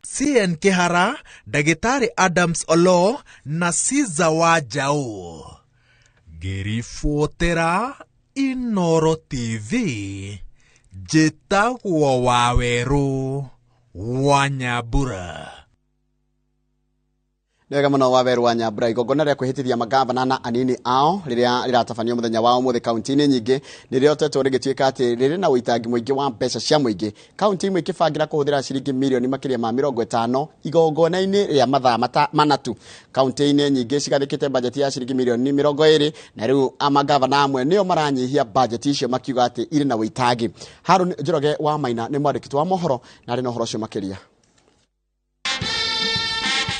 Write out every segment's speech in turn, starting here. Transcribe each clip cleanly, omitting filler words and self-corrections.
CN Kihara, Dagitari Adams Olo, na Siza Wajao. Gerifotera Inoro TV, Jeta Waweru Wanyabura. Ndega muno Waweru Wanyabura igogona rya kwihitithia magavana na anini ao riria riratafanio muthenya wao muthe kaunti-ini nyingi nirio teto rigituika ati riri na uitangi muingi wa mbeca cia muingi. Kaunti imwe ikibangira kuhuthira ciringi milioni makiria ma 50 igogona-ini ria mathaa manatu. Kaunti-ini nyingi cigathikite bajeti ya ciringi milioni 20 na riu amagavana amwe nio maranyihia bajeti icio makiuga ati iri na uitangi. Harun Njoroge wa Maina ni mwandiki wa mohoro na ri no horo cio makiria.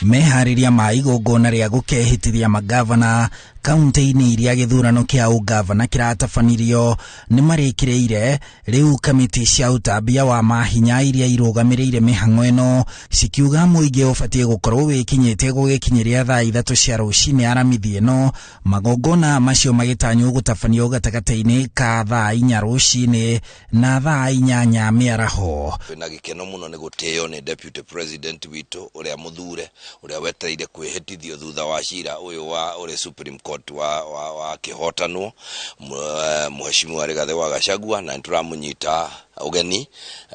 Mehariria ma igongona ria gukehitithia magavana kaunti-ini iria githurano kia ugavana kiratabanirio ni marikireire riu kamiti cia utambia wa mahinya iria irugamireire mihango eno cikiuga muingi ubatie gukorwo wikinyite gugikinyiria thaa 3 cia rucini aramithi eno magongona macio magitanywo gutabanio gatagata-ini ka thaa 4 rucini na thaa 8 miaraho. Na gikeno muno ni guteo ni deputy president witu uria muthure uria wetereire kwihitithio thutha wa cira uyu wa uri Supreme Court wa kihotanwo Mheshimiwa Rigathi wa Gachagua na turamunyita ugeni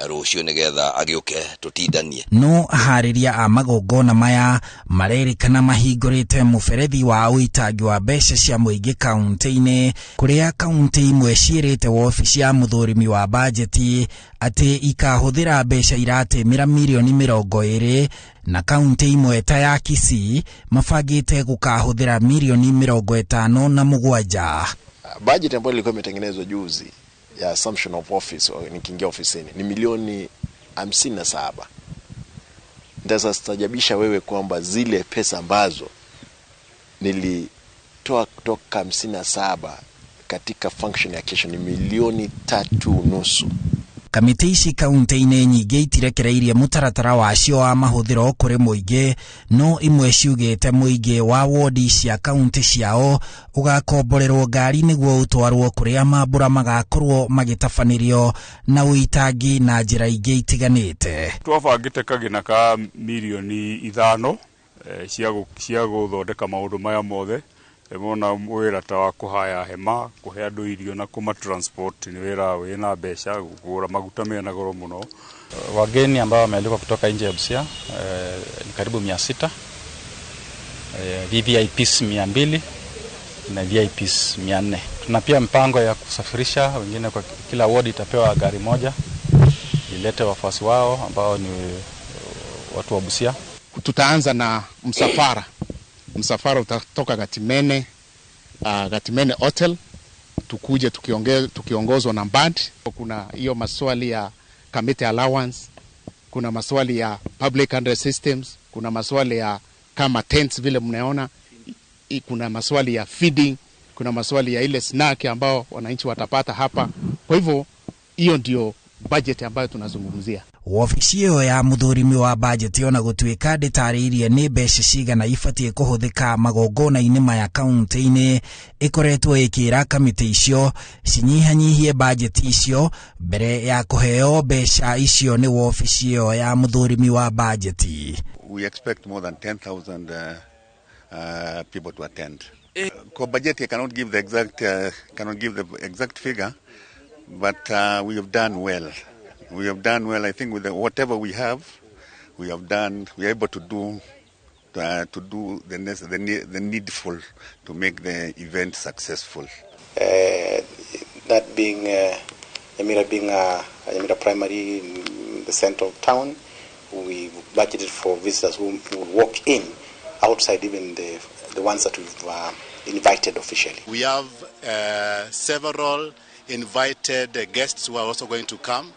rucio nigetha agiuke tutindanie. No hariria a magongona maya marerikana mahingurite muberethi wa uitangi wa mbeca cia muingi kaunti-ini kuria kaunti imwe ciirite ofisi ya muthurimi wa bajeti ati ikahuthira mbeca iratemira milioni 20 na kaunti imwe ta ya Kisii mafagite gukahuthira milioni 57. Budget ambayo ilikuwa imetengenezwa juzi ya assumption of office nikiingia ofisini ni milioni 57. Ndasa stajabisha wewe kwamba zile pesa ambazo nilitoa kutoka 57 katika function ya kesho ni milioni 3.5. Kamiti ici kaunti-ini nyingi itirekereirie mutaratara wacio wa mahuthiro kuri muingi no imwe ciugite muingi wa wodi cia kaunti ciao ugakomborerwo ngari niguo utwarwo kuria mambura magakorwo magitabanirio na uitangi na njira ingi itiganite. Twabangite kagina ka milioni 5 cia guthondeka maundu maya mothe. Mona wira ta wa kuhaya hema kuhe andu irio na kuma transport ni wira wina mbeca kugura maguta mena goro muno. Wageni ambao wamealikwa kutoka nje ya Busia ni karibu 600, VVIPs 200 na VIPs 400. Tuna pia mpango ya kusafirisha wengine, kwa kila ward itapewa gari moja ilete wafuasi wao ambao ni watu wa Busia. Tutaanza na msafara utatoka Gatimene Hotel tukuje tukiongozwa na band. Kuna hiyo maswali ya committee allowance, kuna maswali ya public address systems, kuna maswali ya kama tents vile mnaona, kuna maswali ya feeding, kuna maswali ya ile snack ambao wananchi watapata hapa. Kwa hivyo hiyo ndio budget ambayo tunazungumzia. Ofisi iyo ya muthurimi wa bajeti ona gutuika nditariirie ni mbeca cigana ibatie kuhuthika magongona-ini maya kaunti-ini ikoretwo ikira kamiti icio cinyihanyihie bajeti icio mbere ya kuheo mbeca icio ni ofisi iyo ya muthurimi wa bajeti. We expect more than 10,000 people to attend. Kwa budget I cannot give the exact figure, but we have done well. We have done well. I think with whatever we have, we are able to do the needful to make the event successful. That being Nyamira Primary in the center of town, we budgeted for visitors who will walk in outside even the ones that we've invited officially. We have several invited guests who are also going to come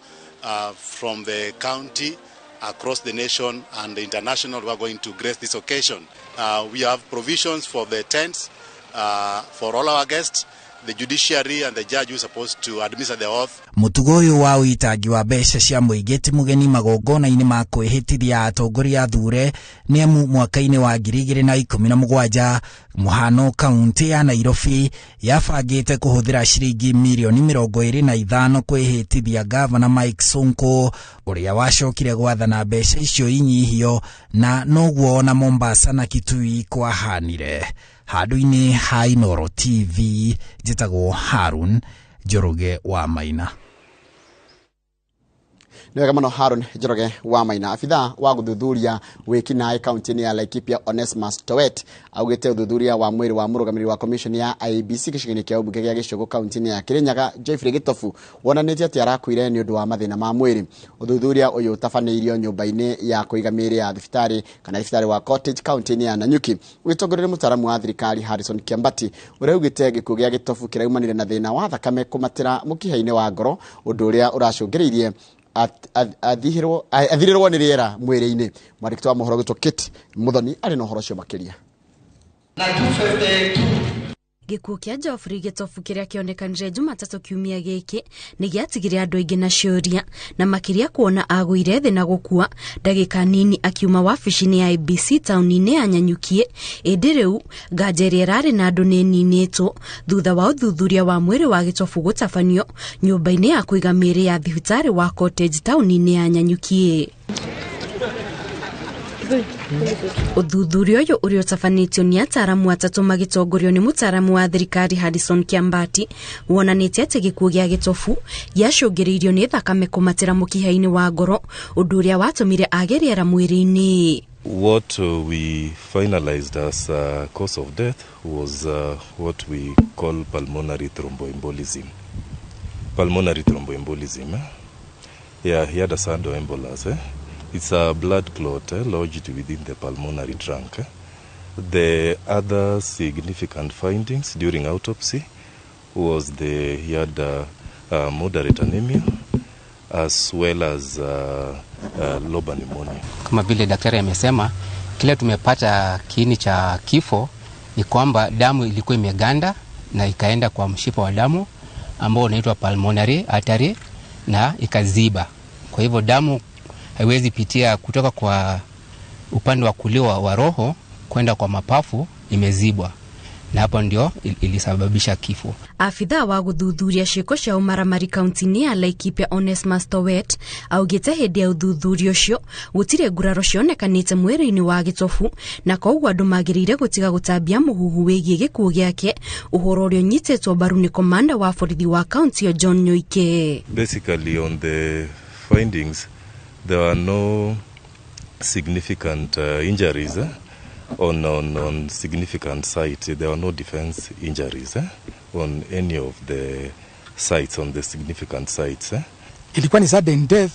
from the county, across the nation and the international, who are going to grace this occasion. We have provisions for the tents for all our guests, the judiciary and the judge who is supposed to administer the oath. Mutugo uyu wa uitagi wa mbeca cia muingi ti mugeni magongona-ini ma kwihitithia atongoria athure ni amu mwaka-ini wa 2017 muhano kaunti ya Nairobi yabangite kuhuthira ciringi milioni 25 kwihitithia Governor Mike Sonko uria wacokire gwathana mbeca icio inyihio na noguo na Mombasa na Kitui kwahanire. Handu-ini ha Inooro TV njitagwo Harun Njoroge wa Maina. Nĩwega mũno Harun Njoroge wa Maina. Afitha wa guthuthuria wĩkinaĩ kaunti-inĩ ya Laikipia Onesmus Towet augĩte uthuthuria wa mwĩrĩ wa mũrũgamĩrĩri wa commission ya IEBC gĩcigo-inĩ kĩa ũmbunge gĩa Gĩcũgũ kaunti-inĩ ya Kirinyaga Geoffrey Gĩtobu wonanĩtie atĩ arakuire nĩ ũndũ wa mathĩna ma mwĩrĩ. Uthuthuria ũyũ ũtabanĩirio nyũmba-inĩ ya kũiga mĩĩrĩ ya thibitarĩ kana thibitarĩ wa Cottage kaunti-inĩ ya Nanyuki ũgĩtongorerio mũtaaramu wa thirikari Harrison Kiambati ũrĩa augĩte gĩkuũ gĩa Gĩtobu kĩraumanire na thĩna wa thakame kũmatĩra mũkiha-inĩ wa ngoro ũndũ ũrĩa ũracũngĩrĩirie athirĩrwo nĩ rĩera mwĩrĩ-inĩ. Mwandĩki wa mohoro Gĩtũ Kit Muthoni arĩ na ũhoro ũcio makĩria. Gĩkuũ kĩa Geoffrey Gĩtobu kĩrĩa kĩonekanire Jumatatũ kiumia gĩkĩ nĩ gĩatigire andũ aingĩ na ciũria na makĩria kuona agũire thĩ na gũkua ndagĩka nini akiuma wabici-inĩ ya IEBC taũni-inĩ ya Nanyuki. Ĩndĩ rĩu nganja ĩrĩa ĩrarĩ na andũ nĩ ninĩtwo thutha wa ũthuthuria wa mwĩrĩ wa Gĩtobu gũtabanio nyũmba-inĩ ya kũiga mĩĩrĩ ya thibitarĩ wa Cottage taũni-inĩ ya Nanyuki. Uthuthuria ũyũ ũrĩa ũtabanĩtio nĩ ataaramu atatũ magĩtongorio nĩ mũtaaramu wa thirikari Harrison Kiambati wonanĩtie atĩ gĩkuũ gĩa Gĩtobu gĩacũngĩrĩirio nĩ thakame kũmatĩra mũkiha-inĩ wa ngoro ũndũ ũrĩa watũmire age rĩera mwĩrĩ-inĩ. What we finalized as a cause of death was what we call pulmonary thromboembolism. Pulmonary thromboembolism. Yeah, he had a embolus. It's a blood clot lodged within the pulmonary trunk. The other significant findings during autopsy was he had moderate anemia as well as lobar pneumonia. Kama vile daktari amesema, kile tumepata kiini cha kifo ni kwamba damu ilikuwa imeganda na ikaenda kwa mshipa wa damu ambao unaitwa pulmonary artery na ikaziba. Kwa hivyo damu haiwezi pitia kutoka kwa upande wa kulia wa roho kwenda kwa mapafu, imezibwa na hapo ndio ilisababisha kifo. Afitha wa guthuthuria ciĩko cia ũmaramari kaunti-inĩ ya Laikipia Onesmus Towet augĩte hĩndĩ ya ũthuthuria ũcio gũtirĩ nguraro cionekanĩte mwĩrĩ-inĩ wa Gĩtobu na koguo andũ magĩrĩire gũtiga gũtambia mũhuhu wĩgiĩ gĩkuũ gĩake, ũhoro ũrĩa ũnyitĩtwo mbaru nĩ komanda wa borithi wa kaunti ya John Nyoike. Basically on the findings there were no significant injuries on significant sites. There were no defense injuries on any of the sites, on the significant sites. Ilikuwa ni sudden death,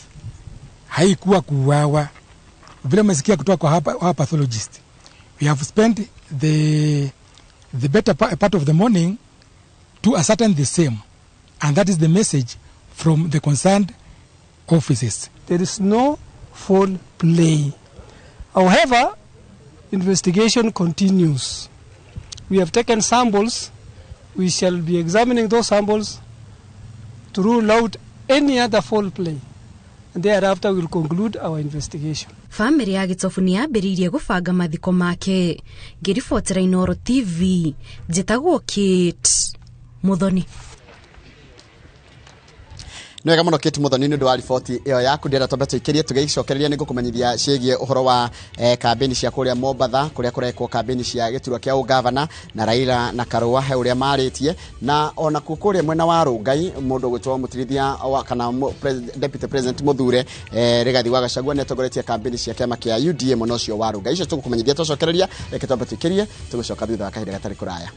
haikuwa kuuawa. Vile mmesikia kutoka kwa hapa pathologist. We have spent the better part of the morning to ascertain the same, and that is the message from the concerned offices. There is no foul play. However, investigation continues. We have taken samples. We shall be examining those samples to rule out any other foul play. And thereafter we'll conclude our investigation. Family ya Gĩtobu nĩ yambĩrĩirie gũbanga mathiko make. Ngĩribotera Inooro TV, njĩtagwo Kate Muthoni. Nĩwega mũno Kate Muthoni nĩ ũndũ wa riboti ĩyo yaku. Ndĩrenda twambe tũikĩrie tũgĩcokereria nĩ ngũkũmenyithia ciĩgiĩ ũhoro wa kambĩni cia kũrĩa Mombatha kũrĩa kũrekwo kambĩni cia gĩturwa kĩa ũgavana na Raila na Karũa he ũrĩa marĩtie, na ona kũrĩa mwena wa Rũngai mũndũ gwĩtwo mũtirithia kana deputy president mũthure Rigathi wa Gachagua nĩ atongoretie kambĩni cia kĩama kĩa UDA mwena ũcio wa Rũngai. Icio tũgũkũmenyithia tũcokereria, reke twambe tũikĩrie tũgĩcoka thutha wa kahinda gatarĩ kũraya.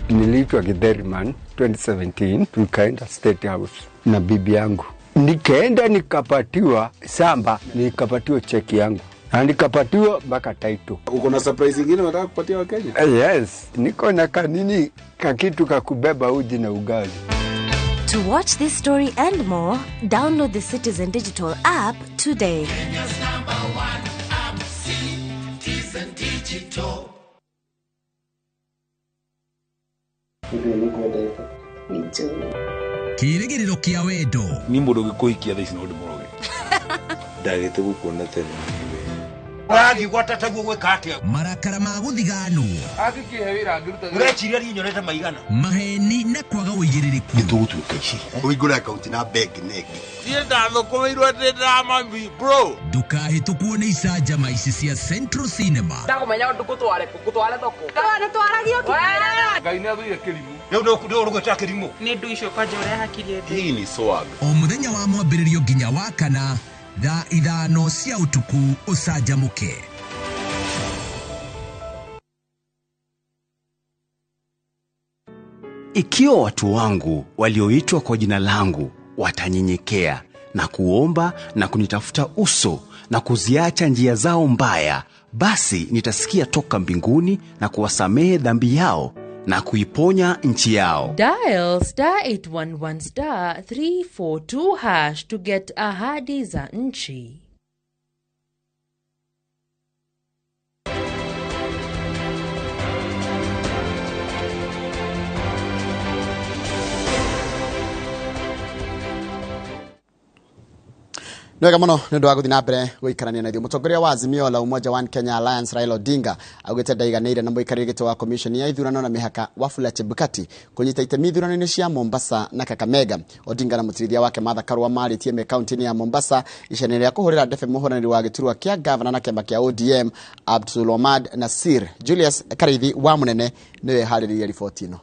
Niliitwa Githeriman 2017, tukaenda State House na bibi yangu. Nikaenda nikapatiwa samba, nikapatiwa cheki yangu. na nikapatiwa mpaka title. Uko na surprise nyingine unataka kupatia Wakenya? Yes, niko na kanini kakitu kakubeba uji na ugali. To watch this story and more, download the Citizen Digital app today. Kenya's #1 app, Citizen Digital. Kirigiriro kia wendo ni mundu gikuhikia thaici no ndimoroge ndagite gukuona tene Wagi gwatata gwe katia marakara ma guthigano agikihe wira ngiruta ureciria ri nyorete maigana maheni na kwaga uigiririku nitugutuika ici uigure account na bank negi tie ndathokomeirwo ndi drama bro ndukahitũkwo nĩ icanjama ici cia Central Cinema ndagumenya ndukutware thoko Twaragio ngai nĩ athuire kĩrimũ rĩu rũgweta kĩrimũ nĩ ndu icio kwanja ũrĩa hakirie hii ni swag o mũthenya wa mwambĩrĩrio nginya wa kana thaa 5 cia utuku ucanjamũke. Ikiwa watu wangu walioitwa kwa jina langu watanyenyekea na kuomba na kunitafuta uso na kuziacha njia zao mbaya, basi nitasikia toka mbinguni na kuwasamehe dhambi yao na kuiponya nchi yao. Dial *811*342# to get ahadi za nchi. Nwega muno ndu wa guthi na mbere guikarania na ithuĩ. Mũtongoria wa Azimio la Umoja One Kenya Alliance Raila Odinga augĩte ndaiganĩire na mũikarĩri gĩtĩ wa commission ya ithurano na mĩhaka Wafula Chebukati kũnyita itemi ithurano-inĩ cia Mombasa na Kakamega. Odinga na mũtirithia wake Martha Karua marĩtie me kaunti-inĩ ya Mombasa icania rĩa kũhũrĩra ndebe mũhũranĩri wa gĩturwa kĩa gavana na kĩama kĩa ODM Abdulhamid Nasir. Julius Karithi wa Munene nĩwe harĩrĩirie riboti ĩno.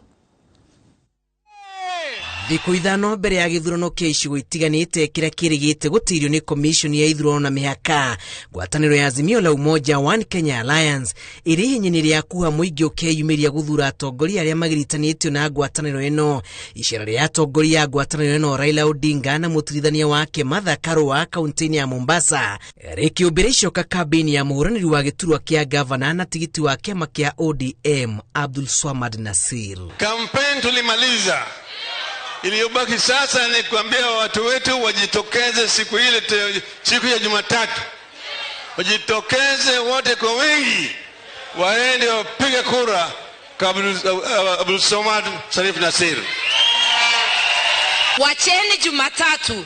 Thikũ ithano mbere ya gĩthurano kĩa icigo itiganĩte kĩrĩa kĩrĩgĩte gũtirio nĩ commission ya ithurano na mĩhaka, ngwatanĩro ya Azimio la Umoja One Kenya Alliance ĩrĩ ihenyainĩ rĩa kuha mũingĩ ũkeyumĩria gũthura atongoria arĩa magiritanĩtio na ngwatanĩro ĩno. Icera rĩa atongoria ya ngwatanĩro ĩno Raila Odinga na mũtirithania wake Martha Karua kaunti-inĩ ya Mombasa rĩkĩũmbĩra icoka kambĩini ya mũhũranĩri wa gĩturwa kĩa gavana na tigiti wa kĩama kĩa ODM Abdulhamid Nasir. Kampeni tulimaliza. Iliyobaki sasa ni kuambia watu wetu wajitokeze siku ile, siku ya Jumatatu. Wajitokeze wote kwa wingi, waende wapige kura kwa Abdulhamid Nasir. Wacheni Jumatatu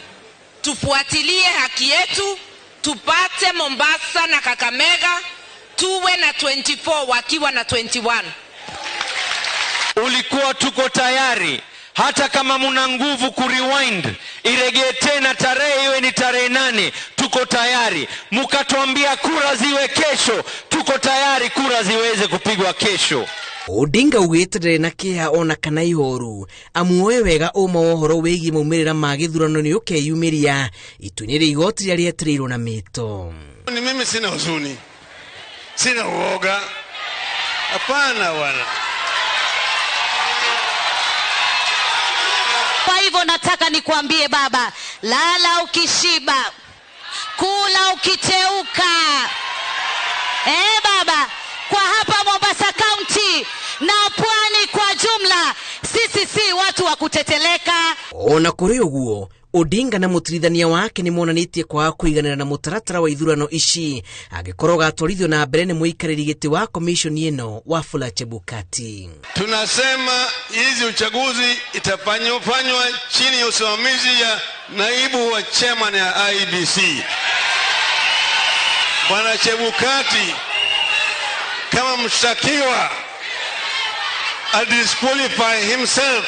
tufuatilie haki yetu, tupate Mombasa na Kakamega, tuwe na 24 wakiwa na 21. Ulikuwa tuko tayari. Hata kama muna nguvu kurewind, iregee tena tarehe iwe ni tarehe 8, tuko tayari. Mukatuambia kura ziwe kesho, tuko tayari kura ziweze kupigwa kesho. Odinga ugĩte na kĩha ona kana ihoru amuoe wega ũma ũhoro wĩgiĩ maumĩrĩra ma gĩthurano nĩ ũkeyumĩria ituĩnĩ rĩa igoti rĩrĩa rĩetereirwo na mĩto. Ni mimi sina huzuni, sina uoga, hapana wana. Kwa hivyo nataka nikwambie baba, lala ukishiba, kula ukiteuka. Baba, kwa hapa Mombasa County na pwani kwa jumla, sisi si watu wa kuteteleka. Ona kũrĩ ũguo Odinga na mũtirithania wake nĩ monanĩtie kwa kũiganĩra na mũtaratara wa ithurano ici agĩkorwo gatwarithio na mbere nĩ mũikarĩri gĩtĩ wa commission ĩno Wafula Chebukati. Tunasema hizi uchaguzi itafanywa chini ya usimamizi ya naibu wa chairman ya IEBC Bwana Chebukati kama mshtakiwa disqualify himself,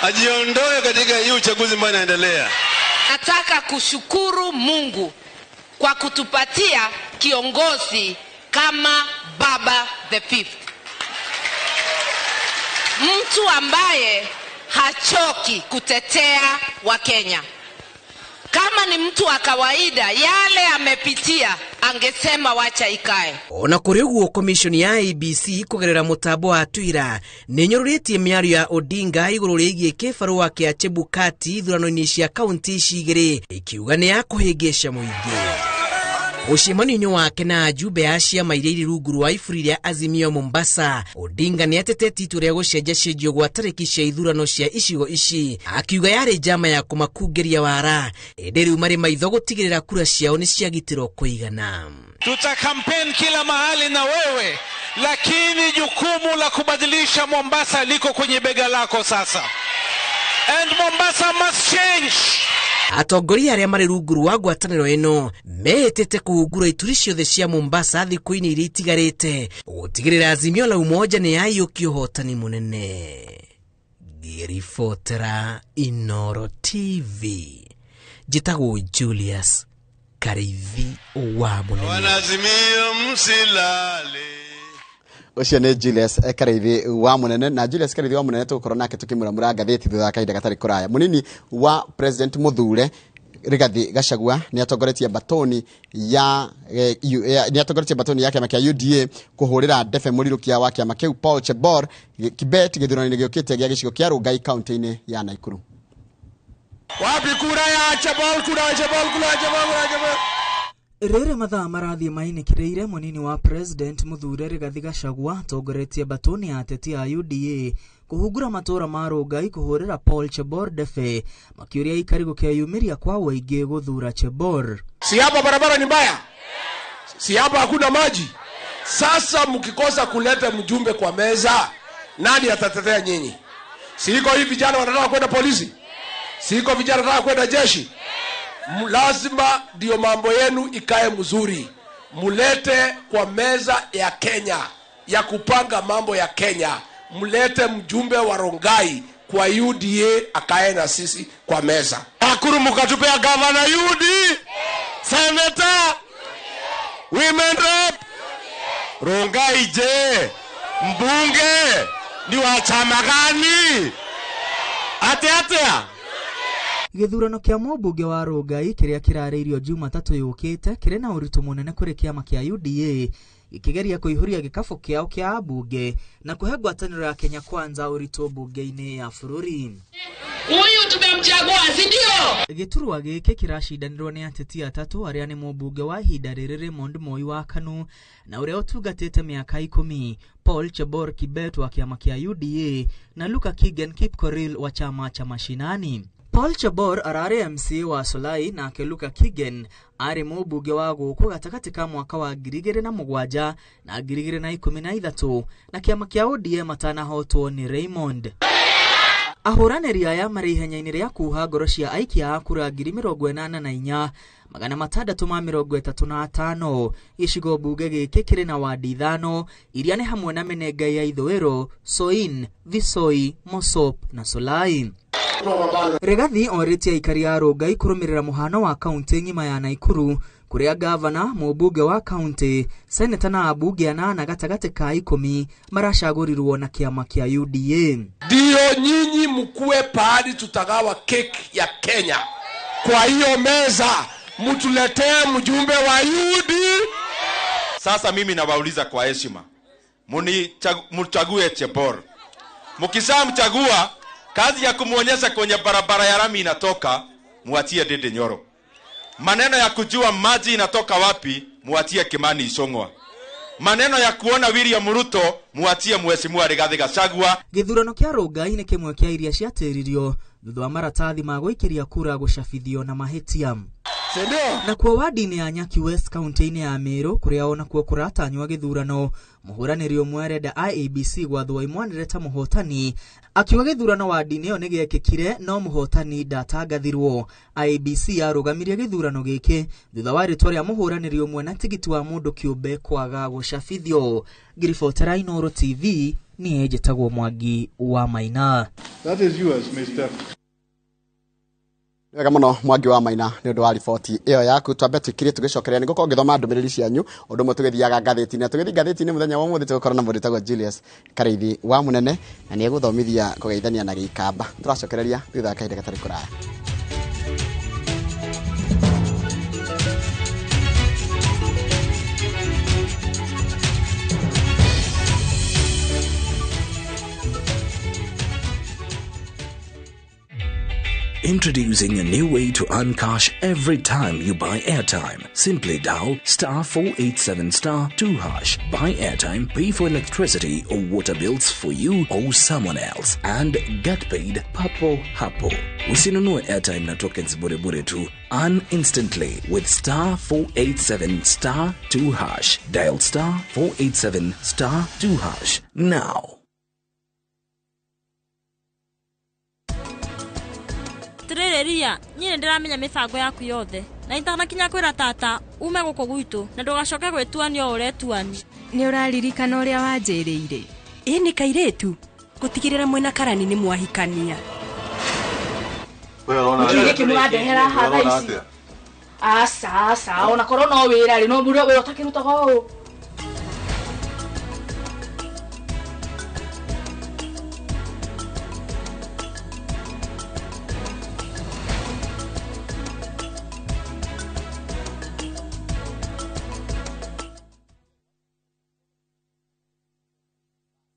ajiondoe katika hii uchaguzi ambao unaendelea. Nataka kushukuru Mungu kwa kutupatia kiongozi kama Baba the Fifth, mtu ambaye hachoki kutetea Wakenya. Kama ni mtu wa kawaida, yale amepitia angesema wacha ikae. Ona kũrĩ ũguo commission ya IEBC kũgerera mũtambo wa Twitter nĩ nyororĩtie mĩario ya Odinga igũrũ rĩgiĩ kĩbarũa kĩa Chebukati ithurano-inĩ cia kaunti ici igĩrĩ ikiuga nĩ ya kũhĩngĩca mũingĩ. Ucimanio-inĩ wake na ajumbe a ciama iria irĩ rungu rwa iburi rĩa Azimio Mombasa, Odinga nĩ atetete itua rĩa gũcenjacenjio gwa tarĩki cia ithurano cia icigo ici, akiuga yarĩ njama ya kũmakungĩria wara, ĩndĩ rĩu marĩ maitho gũtigĩrĩra kura ciao nĩ ciagitirwo kũigana. Tuta campaign kila mahali na wewe, lakini jukumu la kubadilisha Mombasa liko kwenye bega lako sasa. And Mombasa must change. Atongoria arĩa marĩ rungu rwa ngwatanĩro ĩno metete kũhungura ituri ciothe cia Mombasa thikũ-inĩ iria itigarĩte gũtigĩrĩra Azimio la Umoja nĩ yaiyũkia ũhotani mũnene. Ngĩribotera Inooro TV, njĩtagwo Julius Kareithi wa Mũnene. Wanazimio msilale. Ucio nĩ Julius Kareithi wa Mũnene, na Julius Kareithi wa Mũnene tũkorwo nake tũkĩmũramũra ngathĩti thutha kahinda gatarĩ kũraya. Mũnini wa President Mũthure Rigathi Gachagua nĩ atongoretie batoni ya kĩama kĩa UDA kũhũrĩra ndebe mũrirũkia wa kĩama kĩu Paul Chebor Kibet gĩthurano-inĩ gĩũkĩte gĩa gĩcigo kĩa Rongai kaunti-inĩ ya Naikuru. Wapi kura ya Chebor, kura ya Chebor, kura ya Chebor, kura ya Chebor. Rere mathaa marathiĩ mainĩkĩrĩire mũnini wa President Mũthure Rigathi Gachagua tongoretie batoni ya ateti a UDA kũhungura matũra ma Rongai kũhũrĩra Paul Chebor ndebe makĩũria aikari gũkĩyumĩria kwa waingĩ gũthura Chebor. Si hapa barabara ni mbaya? Si hapa hakuna maji? Sasa mkikosa kuleta mjumbe kwa meza, nani atatetea nyinyi? Si iko hivi vijana wanataka kwenda polisi? Si iko vijana wanataka kwenda jeshi? Lazima ndio mambo yenu ikae mzuri. Mulete kwa meza ya Kenya ya kupanga mambo ya Kenya. Mulete mjumbe wa Rongai kwa UDA akae na sisi kwa meza. Nakuru mkatupea governor UDA, senator, women rep, Rongai je, mbunge ni wa chama gani? Atea Gĩthurano kĩa mũmbunge wa Rongai kĩrĩa kĩrarĩirio Jumatatũ yũkĩte kĩrĩ na ũritũ mũnene kũrĩ kĩama kĩa UDA gĩkĩgeria kũihũria gĩkabũ kĩao kĩa ambunge na kũhe ngwatanĩro ya Kenya Kwanza ũritũ mbunge-inĩ ya bũrũri. Huyu tumemchagua, si ndio? Gĩturwa gĩkĩ kĩracindanĩrwo nĩ ateti atatũ arĩa nĩ mũmbunge wa ihinda rĩrĩ Raymond Moi wa Kanu na ũrĩa ũtungatĩte mĩaka 10, Paul Chebor Kibet wa kĩama kĩa UDA na Luka Kigen Kipkoril wa chama cha mashinani. Paul Chebor arare MC wa Solai na Luka Kigen ari mũmbunge wa gũkũ gatagatĩ ka mwaka wa 2007 na 2013 na kĩama kĩa ODM matanahotwo nĩ Raymond. Ahũranĩri aya marĩ ihenya-inĩ rĩa kuha ngoro cia aikia a kura 84,635 gĩcigo mbunge gĩkĩ kĩrĩ na wadi 5 iria nĩ hamwe na Menengai ya ithũĩro, Soin, Visoi, Mosop na Solai. Rigathi orĩtie aikari a Rongai kũrũmĩrĩra mũhano wa kaunti ng'ima ya Naikuru kũrĩa gavana, mũmbunge wa kaunti, seneta na ambunge anana gatagatĩ ka 10 maracagũrirwo na kĩama kĩa UDA. Ndio nyinyi mkue pahali tutagawa keki ya Kenya. Kwa hiyo meza mtuletee mjumbe wa UDA. Sasa mimi nawauliza kwa heshima, mchague Chebor. Mkishamchagua, kazi ya kumuonyesha kwenye barabara ya rami inatoka, muatie Dede Nyoro. Maneno ya kujua maji inatoka wapi, muatie Kimani Ichung'wa. Maneno ya kuona William Ruto, muatie Mheshimiwa Rigathi Gachagua. Gĩthurano kĩa Rongai nĩ kĩmwe kĩa iria ciatĩririo thutha wa maratathi ma gũikĩria kura gũcabithio na mahĩtia. Na kwa wadi-inĩ ya Nyaki West kaunti-inĩ ya Meru kũrĩa ona kuo kũratanywo gĩthurano, mũhũranĩri ũmwe arenda IEBC gwathwo imwanĩre ta mũhotani, akiuga gĩthurano wadi-inĩ ĩyo nĩ gĩekĩkire no mũhotani ndatangathirwo. IEBC yarũgamirie gĩthurano gĩkĩ thutha wa rĩtwa rĩa mũhũranĩri ũmwe na tigiti wa mũndũ kĩũmbe kwaga gũcabithio. Ngĩribotera Inooro TV niĩ njĩtagwo Mwangi wa Maina. That is yours, Mr. Wega mũno Mwangi wa Maina nĩ ũndũ wa riboti ĩyo yaku. Twambe tũkire tũgĩcokerea nĩ gũkorwo ngĩthoma ndũmĩrĩri cianyu ũndũ ũmwe tũgĩthiaga ngathĩti-inĩ. Tũgĩthiĩ ngathĩti-inĩ mũthenya wa ũmũthĩ tũgũkorwo na mũndũ wĩtagwo Julius Kareithi wa Mũnene na nĩ egũthomithia kũgeithania na gĩikamba. Tũracokereria thutha wa kahinda gatarĩ kũraya. Introducing a new way to earn cash every time you buy airtime. Simply dial *487*2#. Buy airtime, pay for electricity or water bills for you or someone else, and get paid papo hapo. Usinunue airtime na tokens bure tu. Earn instantly with *487*2#. Dial *487*2# now. Ria, nyine ndiramenya mibango yaku yothe. Na itanakinya kwira tata, ume guko gwitu na ndugacoke gwituania uretuani. Ni uraririkana uria wanjirire? Ini kairetu, gutigirira mwena karani ni mwahikania. Kile kimwadehera hatha ici. Asa, ona korona wira ri no bure we utakiruta go.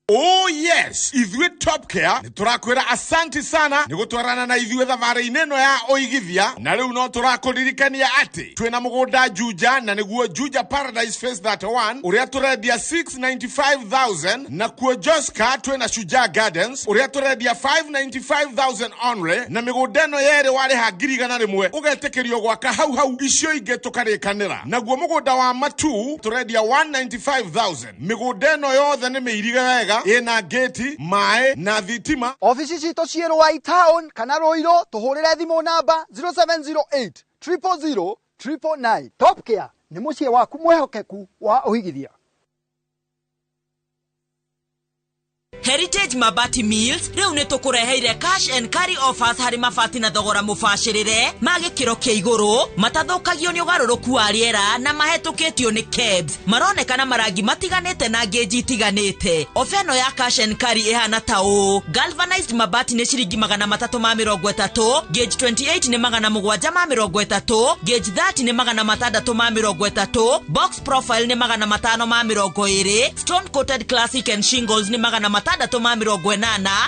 Oh yes, ithuĩ Top Care niturakwira asanti sana nigutwarana na ithuĩ thabarĩ ineno ya oigithia, na rĩu no turakũririkania atĩ twĩna mũgũnda Juja, na nĩguo Juja Paradise Phase That 1 ũrĩa tũrendia 695,000, na kuo Joska twĩna Shujaa Gardens ũrĩa tũrendia 595,000 only, na mĩgũnda ĩno yerĩ warĩha 100,000 ũgetĩkĩrio gwaka hau icio ingĩ tũkarĩkanĩra. Naguo mũgũnda wa Matu tũrendia 195,000. mĩgũnda ĩno yothe nĩ mĩirige wega, ina gate, mae na thitima. Ofisi cito ciĩ Rũai Town kana Rũirũ, tũhũrĩre thimũ namba 0708 000 999. Top Care nĩ mũciĩ waku mwehokeku wa ũhigithia. Heritage Mabati Mills riu ni tukureheire cash and carry offers hari mabati na thogora mubashirire magikiro kia iguru, matathukagio ni ugaruruku wa riera na mahetukitio ni kebs, maronekana marangi matiganite na geji itiganite. Ofeno ya cash and carry ihana ta ũ: galvanized mabati ni ciringi 330, gauge 28 ni 730, gauge 30 ni 630, box profile ni 520, stone coated classic and shingles ni 680,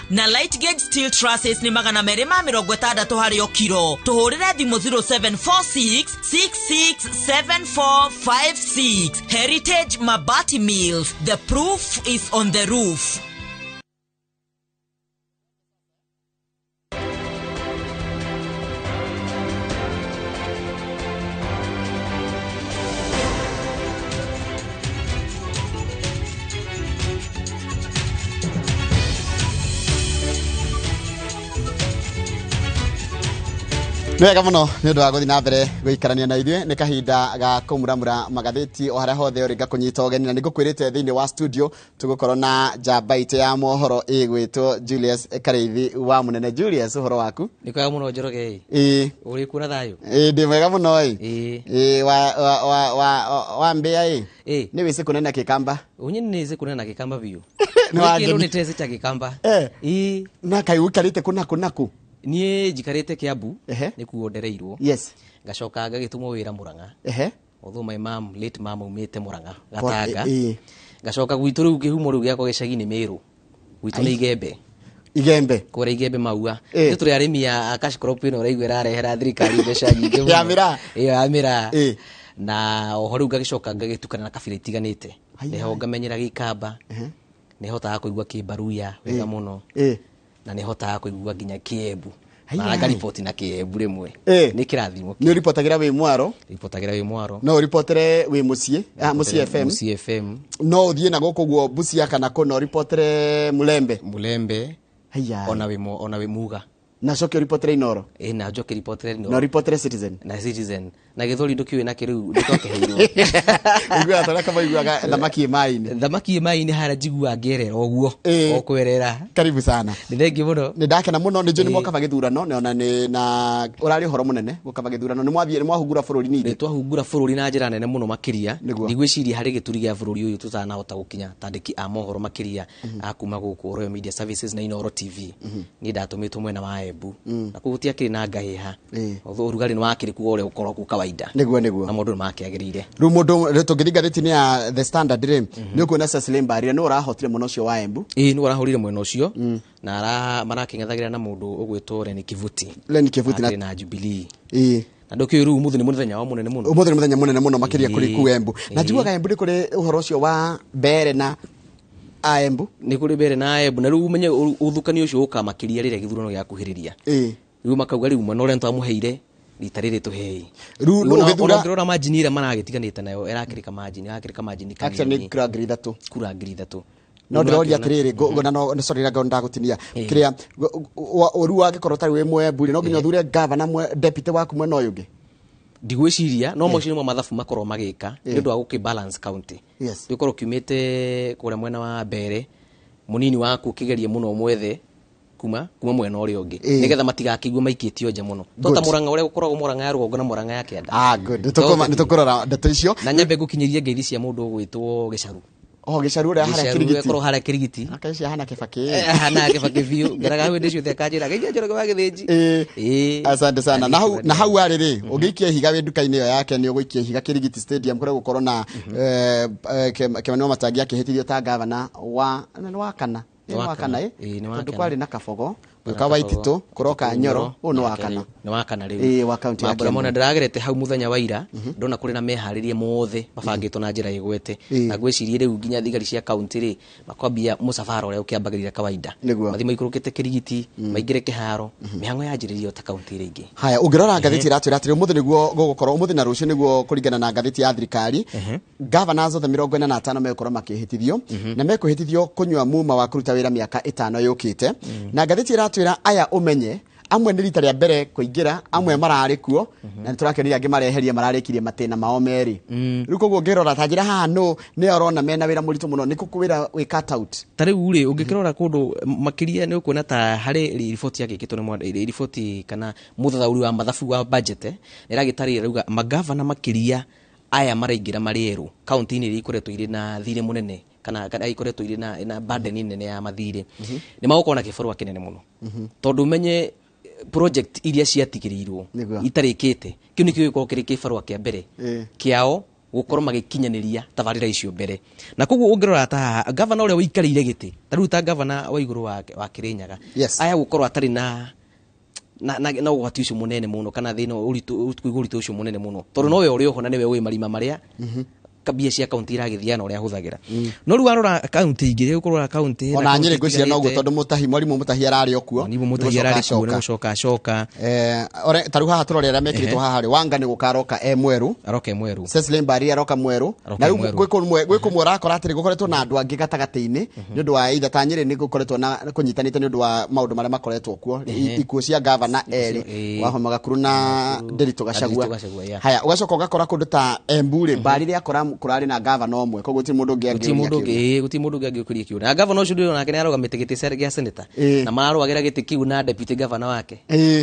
na light gauge steel trusses ni 260 hari o kiro. Tuhurire thimu 0746 667456. Heritage Mabati Mills, the proof is on the roof. Nĩwega mũno nĩ ũndũ wa gũthiĩ na mbere gũikarania na ithuĩ, nĩ kahinda ga kũmuramura magathĩti o harĩa hothe ũrĩ ngakũnyita ũgeni, na nĩngũkwĩrĩte thĩinĩ wa studio tũgũkorwo na njamba itũ ya mohoro ĩgwĩtwo Julius Kareithi wa Mũnene. Julius, ũhoro waku? Nĩ kwega mũno Njoroge. Ũrĩ kuona thayũ? Ndĩ mwega mũno wa mbĩa nĩ wĩse kunena Kikamba? Unyini nĩ wĩse kunena Kikamba biũ. Nĩ nĩ tezi cha Kikamba. Na kai ũikarĩte kunaku? Niĩ njikarĩte Kiambu nĩ kuo ndereirwo. Yes. Ngacoka ngagĩtumwo wĩra Mũrang'a. Although my mom, late mom umĩte Mũrang'a Gatanga. Ngacoka gwitũ rĩu kĩhumo rĩu gĩakwa gĩcagi-inĩ Mĩrũ. Gwitũ nĩ Igembe. Kũrĩa Igembe Maua. Nĩ tũrĩ arĩmi a cash crop ĩno ũraigua ĩrarehera thirikari mbeca nyingĩ mũno. Ya mĩraa. Ya mĩraa. Na oho rĩu ngagĩcoka ngagĩtukana na kabira itiganĩte. Nĩho ngamenyera Gĩkamba. Nĩhotaga kũigua Kĩbaruya wega mũno. Na nihotaga kuigua nginya Kiembu. Na report na Kiembu rimwe. Ni kirathimo. Ni reportagira wi Mwaro? Reportagira wi Mwaro. No reportere wi Mucie? Mucie FM. Mucie FM. No uthie na goko guo Busia kana kono reportere Mulembe? Mulembe. Ona wi Muga. Na coke reportere Inoro? Na joke reportere Inoro. No reportere Citizen? Na Citizen. Na githori ndukiwe na kiru ndutoke heirwo. Igua tara kama iguaga thamaki mai-ini. Thamaki mai-ini hara njigua ngerera oguo. Okwerera. Karibu sana. Ni thengi muno. Ni ndakena muno ni njoni mwaka bagithurano ne ona ni na urari horo munene gukaba githurano ni mwathie ni mwahungura bururi ni. Ni twahungura bururi na njira nene muno makiria. Ndigwiciria hari gituri gia bururi uyu tutanahota gukinya tandiki a mohoro makiria akuma guku Royal Media Services na Inoro TV. Ni ndatumitwo mwena wa Embu. Na kugutia kiri na ngahiha. Although urugari ni wakiri kuo ule ukoro ku kawaida. kawaida niguo na maundu makiagirire ru mundu tungithinga ritini ya the standard rim ni ukuona Cecily Mbaria ni urahotire muno cio wa Embu ni urahurire mwena ucio na maraking'ethagira na mundu ugwitwo Len Kivuti na Jubilee na ndokiyo ru muthu ni muthenya wa munene muno umuthu ni muthenya munene muno makiria kuri ku Embu na njiguaga Embu ni kuri uhoro ucio wa Mbere na Embu ni kuri Mbere na Embu na ru umenye uthukani ucio ukamakiria rire githurano gya kuhiriria ru makauga ri umwe no rento amuheire ritarire tuhei ru ugithura majinira maragitiganite nayo erakirika majini kanini ni kura ngiri 3 no ndĩroria atĩrĩrĩ ngona no sorry na ngonda gũtinia kĩrĩa ũru wagĩkorwo tarĩ wĩ Mwembu no nginya ũthure governor deputy waku mwena ũyũ ũngĩ ndigwĩciria no mocio nĩmo mathabu makorwo magĩka nĩ ũndũ wa gũkĩbalance county gĩkorwo kiumĩte kũrĩa mwena wa Mbere munini waku ũkĩgerie mũno mwethe kuma mwena ũrĩa ũngĩ nĩgetha matigakĩigua maikĩtio nje mũno tota Murang'a ũrĩa gũkoragwo Murang'a ya rũgongo na Murang'a ya kĩanda good nĩtũkũrora ndeto icio na nyambe gũkinyĩria ngeithi cia mũndũ ũgwĩtwo Gĩcaru Gĩcaru ũrĩa harĩa Kirigiti korwo harĩa Kirigiti akaci hana Kibaki hana Kibaki view ngeraga hwende cio thekanjira geithia njoro wa gĩthĩnji asante sana na hau arĩ ũgĩikia higa wĩ nduka-inĩ ĩyo yake nĩ ũgũikia higa Kirigiti stadium kũrĩa gũkorwo na Kĩmani Matangi akĩhĩtithio ta governor wa kana tondũ kwarĩ na Kabogo ka Waititu kuroka Nyoro no wakana riu wa county ya Kiambu mona ndiragerete hau muthenya wa ira ndona kuri na meharirie mothe mabangitwo na njira igwete na gwicirie riu nginya thigari cia county ri makwambia musafara uria ukiambagirira kawaida mathima ikurukite Kirigiti maingire kiharo mihango yanjiririo ta county ri ingi haya ungirora ngathiti ratwira atiri umuthi niguo gugukorwo umuthi na rucio niguo kuringana na ngathiti ya thirikari governors othe 45 mekorwo makihitithio na mekuhitithio kunywa muma wa kuruta wira miaka 5 yukite na ngathiti ratwira aya umenye amwe ni rita rĩa mbere kuingira amwe mararĩ kuo na nitũrakenira angi mareheria mararĩkirie matĩna mao meri rĩu koguo ngĩrora ta njĩra haha no nĩ arona mena wĩra mũritũ mũno nĩ kukwĩra wĩ cut out ta rĩu rĩ ũngĩkĩrora kũndũ makĩria nĩ ũkuona ta harĩ riboti yagĩkĩtwo nĩ riboti kana mũthathauri wa mathabu wa budget ĩragĩtarĩria rauga magavana makĩria aya maraingĩra marĩ erũ kaunti-inĩ iria ikoretwo irĩ na thirĩ mũnene kana ikoretwo irĩ na burden nene ya mathirĩ nĩ magũkorwo na kĩbarũa kĩnene mũno tondũ menye project iria ciatigĩrĩirwo itarĩkĩte kĩu nĩkĩo gĩkorwo kĩrĩ kĩbarũa kĩa mbere kĩao gũkorwo magĩkinyanĩria tabarĩra icio mbere na koguo ũngĩrora ta governor ũrĩa ũikarĩire gĩtĩ ta rĩu ta governor wa igũrũ wa Kĩrĩnyaga aya gũkorwo atarĩ na ũgwati ũcio mũnene mũno kana thĩna ũritũ ũcio mũnene mũno tondũ nowe ũrĩ oho na nĩwe ũĩ marima marĩa kabia cia county iragithiana ũrĩa hũthagĩra no rĩu warora county ingĩ rĩu kũrora county ona Nyĩrĩ ngwĩciria no gũ tondũ mwarimu Mutahi ararĩ okuo nĩguo Mutahi ararĩ kuo nĩ gũcoka ta rĩu haha tũrore arĩa mekĩrĩtwo haha rĩ Wanga nĩ gũkaroka mweru aroka mweru Cecily Mbaria aroka mweru na rĩu gwĩ kũmwe ũrakora atĩrĩ gũkoretwo na andũ angĩ gatagatĩ-inĩ nĩ ũndũ wa itha ta Nyĩrĩ nĩ gũkoretwo na kũnyitanĩte nĩ ũndũ wa maũndũ marĩa makoretwo kuo ikuũ cia governor erĩ Wahoma Gakuru na Nderitu Gachagua haya ũgacoka ũgakora kũndũ ta Embu rĩ Mbaria akora kurari na governor omwe koguo ti mundu ngi guti mundu ngi agĩũkĩria kĩũria na governor ũcio ndio nake nĩ arũgamĩte gĩtĩ gĩa senator na mararũagĩra gĩtĩ kĩu na deputy governor wake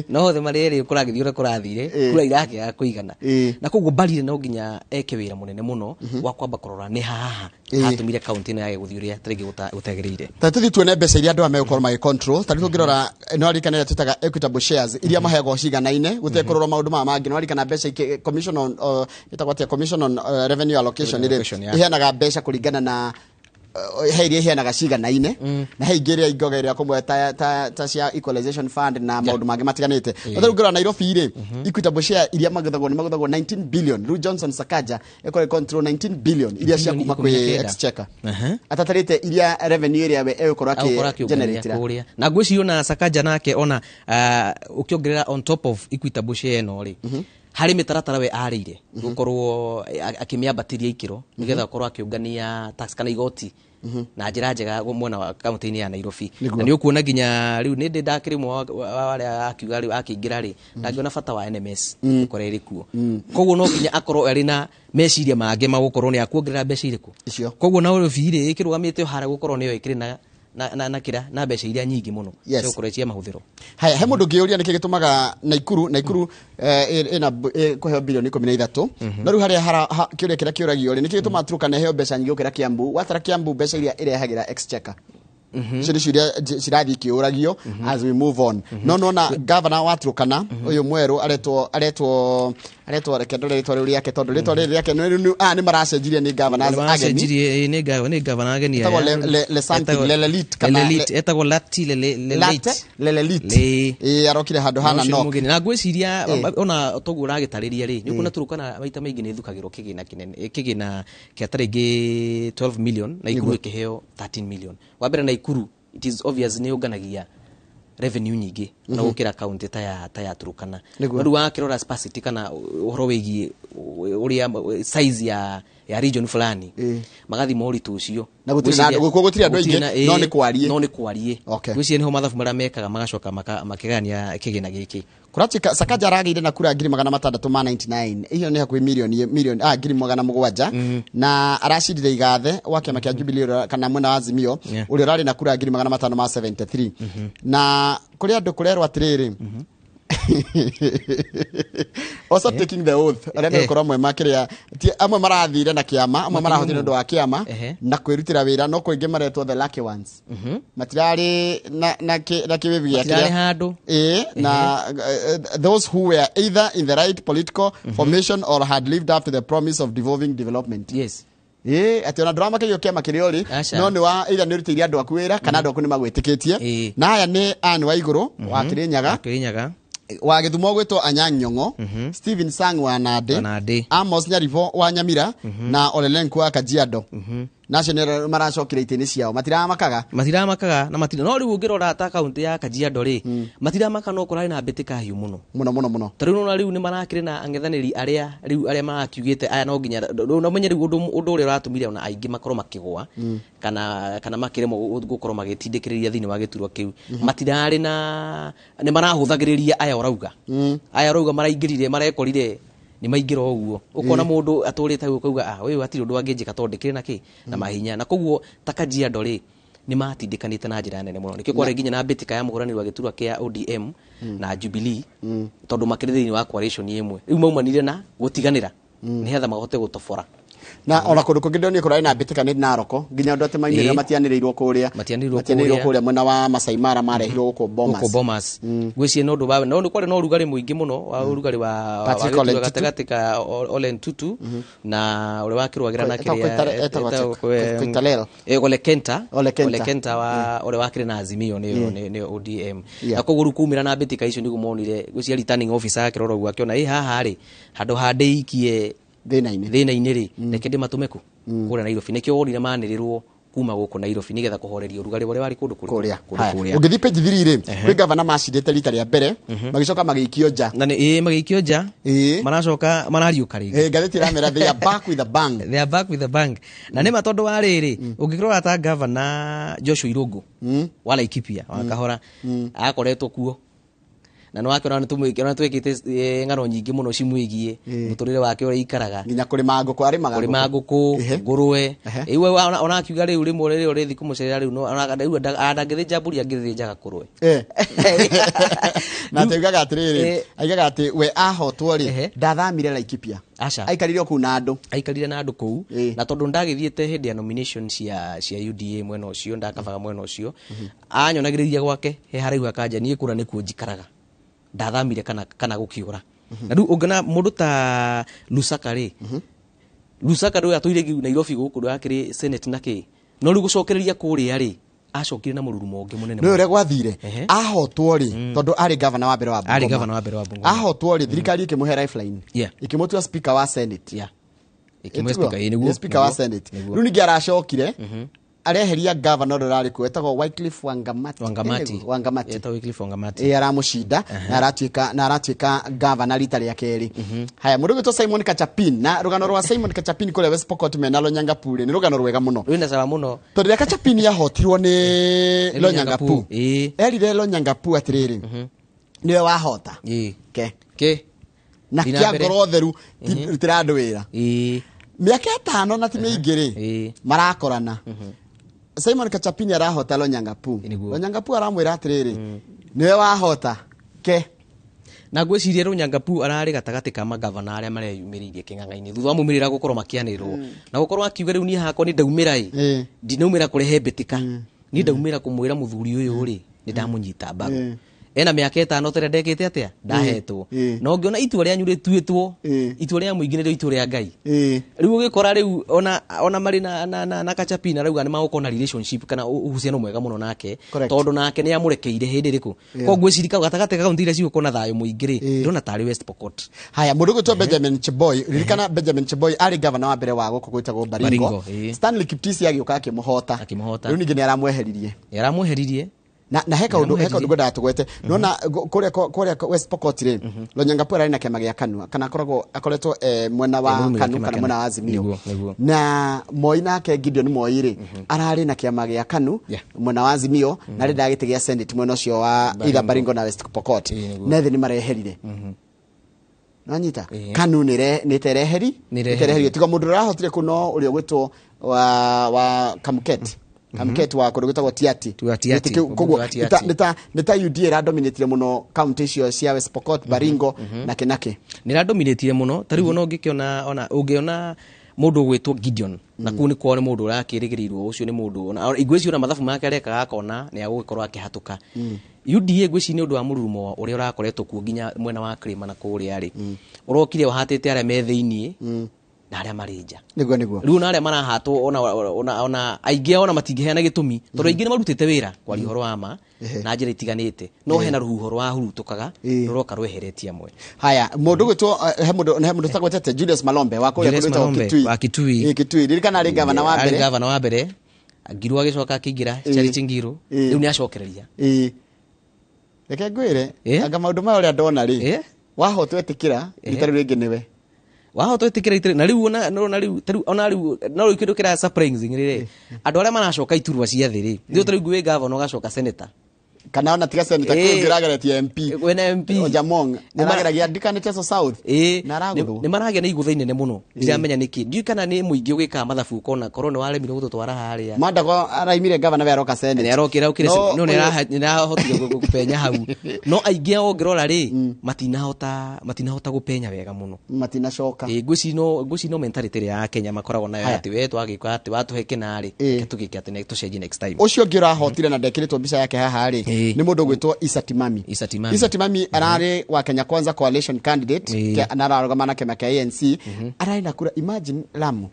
no othe marĩ kũragĩthio ũrĩa kũrathire kura irakĩaga kũigana na koguo Mbarire no nginya eke wĩra mũnene mũno wa kwamba kũrora nĩ haha hatumire county ĩno yage gũthiĩ ũrĩa tarĩngĩ gũtagĩrĩire ta tũthiĩ tuone mbeca iria andũ amegũkorwo magĩ control ta rĩu tũngĩrora no arikana ĩrĩa twĩtaga equitable shares iria mahegwo ciganaine gũtekũrora maũndũ mangĩ no arikana mbeca commission on ĩtagwo commission on revenue allocation iheanaga mbeca kũringana na heirie iheanaga ciganaine na heingĩ ĩrĩa ingogerera kũmwe ta cia equalization fund na maũndũ mangĩ matiganĩte rĩu ngĩrora Nairobi rĩ equitable share iria magethagwo 19 billion rĩu Johnson Sakaja ekore control 19 billion iria cia kuma kwĩ exchequer atatarĩte iria revenue ĩrĩa we egũkorwo akĩ-generate na ngwĩciria na Sakaja nake ona ũkĩongerera on top of equitable share ĩno rĩ harĩ mĩtaratara we arĩire gũkorwo akĩmĩambatĩria ikĩro nĩgetha gũkorwo akĩũngania tax kana igoti na njĩra njega mwena wa kaunti-inĩ ya Nairobi na nĩ ũkuona nginya rĩu nĩ ndĩ ndakĩrĩ mwe warĩa akiuga rĩu akĩingĩra rĩ ndangĩona bata wa NMS gũkorwo ĩrĩ kuo koguo no nginya akorwo arĩ na meciria mangĩ ma gũkorwo nĩ akuongerera mbeca irĩkũ koguo na Nairobi rĩ ĩkĩrũgamĩte harĩa gũkorwo nĩyo ĩkĩrĩ na kira na mbeca iria nyingĩ mũno cio kũrecia mahũthĩro haya he mũndũ ngĩũria nĩkĩ gĩtũmaga Naikuru ĩna kũheo bilioni 13 no rĩu harĩa kĩũria kĩrĩa kĩũragio rĩ nĩkĩ gĩtũmaga Turkana heo mbeca nyingĩ gũkĩra Kiambu watara Kiambu mbeca iria ĩrehagĩra exchequer icio nĩ ciũria cirathiĩ kĩũragio as we move on no na governor wa Turkana ũyũ mwerũ aretwo aretwa reke ndore ritwa riu riake tondu ritwa riake ni maracenjirie ni governors ageni ni governor ageni etagwo le something lelelit kana etagwo lati lelelit arokire handu hana no na ngwiciria ona toguo uragitariria ri nyukuna turukana maita maingi ni thukagirwo kigina kinene kigina kia taringi 12 million na Ikuru ikiheo 13 million wa mbere na Ikuru it is obvious ni unganagia revenue nyingi na gukira county ta ya Turukana ndu wa kirora sparsity kana uhoro wigie uria size ya region fulani magathi moritu ucio na gutiri andu aingi no ni kwarie gwiciye niho mathabu mara mekaga magacoka makigania kigina giki kurachika Sakaja aragire na kura 699 iyo ni hakuhi milioni 700 na aracindire igathe wa kiama kia Jubilee kana mwena wa Azimio uri urari na kura 573 na kuri andu kurerwa atiriri also taking the oath areme korwo mwe makiria amwe marathire na kiama amwe marahotire ndo wa kiama na kwirutira wira no kuingi maretwo the lucky ones matirari na kibibi ya matirari handu na those who were either in the right political formation or had lived up to the promise of devolving development. Yes. Ati ona drama kiyo kiama kiriori no ni wa either ni rutiri andu akuwira kana andu aku ni magwitikitie na aya ni ani wa iguru wa Kirinyaga wa Githumo gwitwo Anyang' Nyong'o Stephen Sang wa Nandi Amos Nyaribo wa Nyamira na Olelenku wa Kajiado national maracokire itini ciao matiramakaga na matira no riu ungirora ta county ya Kajiado ri matiramaka no kurari na mbitika hiu muno tariu no riu ni marakire na ang'ethaniri aria marakiugite aya no nginya no menye riu undu uri ratumire ona aingi makorwo makigwa kana makiremo gukorwo magitindikiriria thini wa giturwa kiu matirari na ni marahuthagiriria aya urauga maraingirire marekorire ni maingira uguo ukona mundu aturite ukauga uyu atiri undu angijika tondikire naki na mahinya na koguo Kajiado ri ni matindikanite na njira nene muno nikio kware nginya na mbitika ya muhurani wa giturwa kia ODM na Jubilee tondu makirithini wa coalition imwe riu maumanire na gutiganira ni hetha magote gutofora na ona kundu kungi ni kurai na mbitika ni Naroko nginya andu ate mainire matianirirwo kuria mwena wa Masai Mara marehirwo guko Bomas gwicie no ndu bawe no kware no rugari muingi muno wa rugari wa gatagatika Olen Tutu na ule wa kirwagira na kiria Ole Kenta wa ule wa kire na Azimio ni ODM na kuguru kumira na mbitika icio nigu monire gwicie returning officer akirora gwa kiona haha ri handu handeikie thina-ini ri reke ndimatumeku kuria Nairobi nikio wonire manirirwo kuma guku Nairobi nigetha kuhoreria urugari wale wari kundu kuria ugithi page 3 ri kwi governor macindite rita ria mbere magicoka magikio nja na ni magikio nja maracoka marariuka ringi gatheti ramera they are back with the bank na ni matondu wa riri ungikirora ta governor Joshua Irungu wala Ikipia wakahora akoretwo kuo na no akora na twekite ngaro nyingi muno cimwigie muturire wake uri ikaraga nginya kuri manguku ari maguku ngurwe iwe ona akiuga riu rimwe riri uri thiku mucerera riu no adangithija mburi angithijaga kurwe na teugaga atiriri aigaga ati we ahotwo ri ndathamire Laikipia aikarire ku na andu kou na tondu ndagithiete hindi ya nomination cia UDA mwena ucio ndakabaga mwena ucio anyonagiriria gwake he haraihu akanja nie kura ni kunjikaraga ndathamire kana gukiura na riu ungana mundu ta Lusaka ri Lusaka ri atuire Nairobi guku ri akiri senate naki no riu gucokereria kuria ri acokire na mururu monge munene no ure gwathire ahotwo ri tondu ari governor wa mbere wa Bungoma ahotwo ri thirikari ikimuhe lifeline ikimutua speaker wa senate ikimuhe speaker wa senate riu ningi aracokire areheria governor rari kwetagwo Wycliffe Wangamati eta Wycliffe Wangamati aramushinda na aratuika governor rita ria keri haya mundu gitwa Simon Kachapin na rugano rwa Simon Kachapin kule West Pokot mena Lonyangapu ni rugano rwega muno rwina sala muno tondu ria Kachapin yahotirwo ni Lonyangapu erire Lonyangapu atiriri niwe wahota ke na kia ngoro theru tirandu wira miaka 5 na timiingiri marakorana Simon Kachapin arahota Lonyangapu aramwira atiriri niwe wahota ke na gwiciria Lonyangapu arari gatagati ka magavana aria mareyumiririe king'ang'aini thutha wa mumirira gukorwo makianirwo na gukorwo akiuga riu ni hako ni ndaumira ndinaumira kurehe mbitika ni ndaumira kumwira muthuri uyu ri ni ndamunyita mbaru ena miaka 5 tere ndekete atia ndahetwo no ngiona itua ria nyure tuetwo itua ria muingi ndio itua ria Ngai riu ugikora riu ona mari na kachapina rauga ni magukona relationship kana uhusiano mwega muno nake tondu nake ni amurekeire hindi riku ko ngwicirika gatagate kaunti ira cigo kona thayo muingi ri ndona tari West Pokot. Haya mundu gwitwo Benjamin Cheboy ririkana Benjamin Cheboy ari governor wa mbere wa guko gwitagwo Baringo Stanley Kiptisi agioka akimuhota riu ningi ni aramweheririe na heka undu gwenda tugwete nona kuria West Pokot ri Lonyangapuo ari na kiama gia KANU kana akoretwo mwena wa KANU kana mwena wa Azimio na Moi nake Gideon Moi ri arari na kiama gia KANU mwena wa Azimio na ri ndagite gia Senate mwena ucio wa ira Baringo na West Pokot nethe ni mareherire nanyita KANU ni tereheri tiga mundu rahotire kuno uri gwitwo wa Kamket wa kundu gwitagwo Tiati koguo nita UDA ra dominate muno county cio cia West Pokot Baringo na Kenake ni ra dominate muno tariu no ngikiona ona ungiona mundu gwitwo Gideon na kuni kwone mundu rakirigirirwo ucio ni mundu na igweci ona mathabu make areka akona ni agukorwo akihatuka UDA gweci ni undu wa mururumo uria urakoretwo kuo nginya mwena wa Krima na kuria ri urokire wahatite aria me thiini na aria marinja niguo riu na aria marahatwo ona aingi ona matingiheana gitumi tondu aingi ni marutite wira kwa rihoro ama na njira itiganite no hena ruhuho rwa hurutukaga ruroka rweheretie amwe. Haya mundu gwitwo he mundu tagwetete Julius Malombe wa kuria wa Kitui ririkana ari governor wa mbere Ngiru agicoka akigira Charity Ngiru riu ni acokereria reke ngwire anga maundu ma uria ndona ri wahotwo etikira rita ringi niwe wahotwo etikira itire na riu ona riu no ikindu kira surprising riri andu aria maracoka iturwa cia thiri ndio tariu ngwe governor gacoka senator kana ona tiga senator kungirageretie MP wena MP Ojamong ni mageragia ndikanite so south na raguthu ni maragia na igutha inene muno ndiramenya niki ndiu kana ni muingi ugika mathabu kona korona waremire gututwara haria mandago araimire governor aroka senator ni arokira ukire no ni rahotire gupenya hau no aingi ongerora ri matinahota gupenya wega muno matinacoka nguci no mentality ya Kenya makoragwo nayo ati we twagikwa ati watuheke nari ketugike ati ne tucenjie next time ucio ngira hotire na ndekiritwo mbica yake haha ri ni mundu gwitwo Isatimami arari wa Kenya Kwanza coalition candidate anararugama na kema kia ANC arari na kura imagine Lamu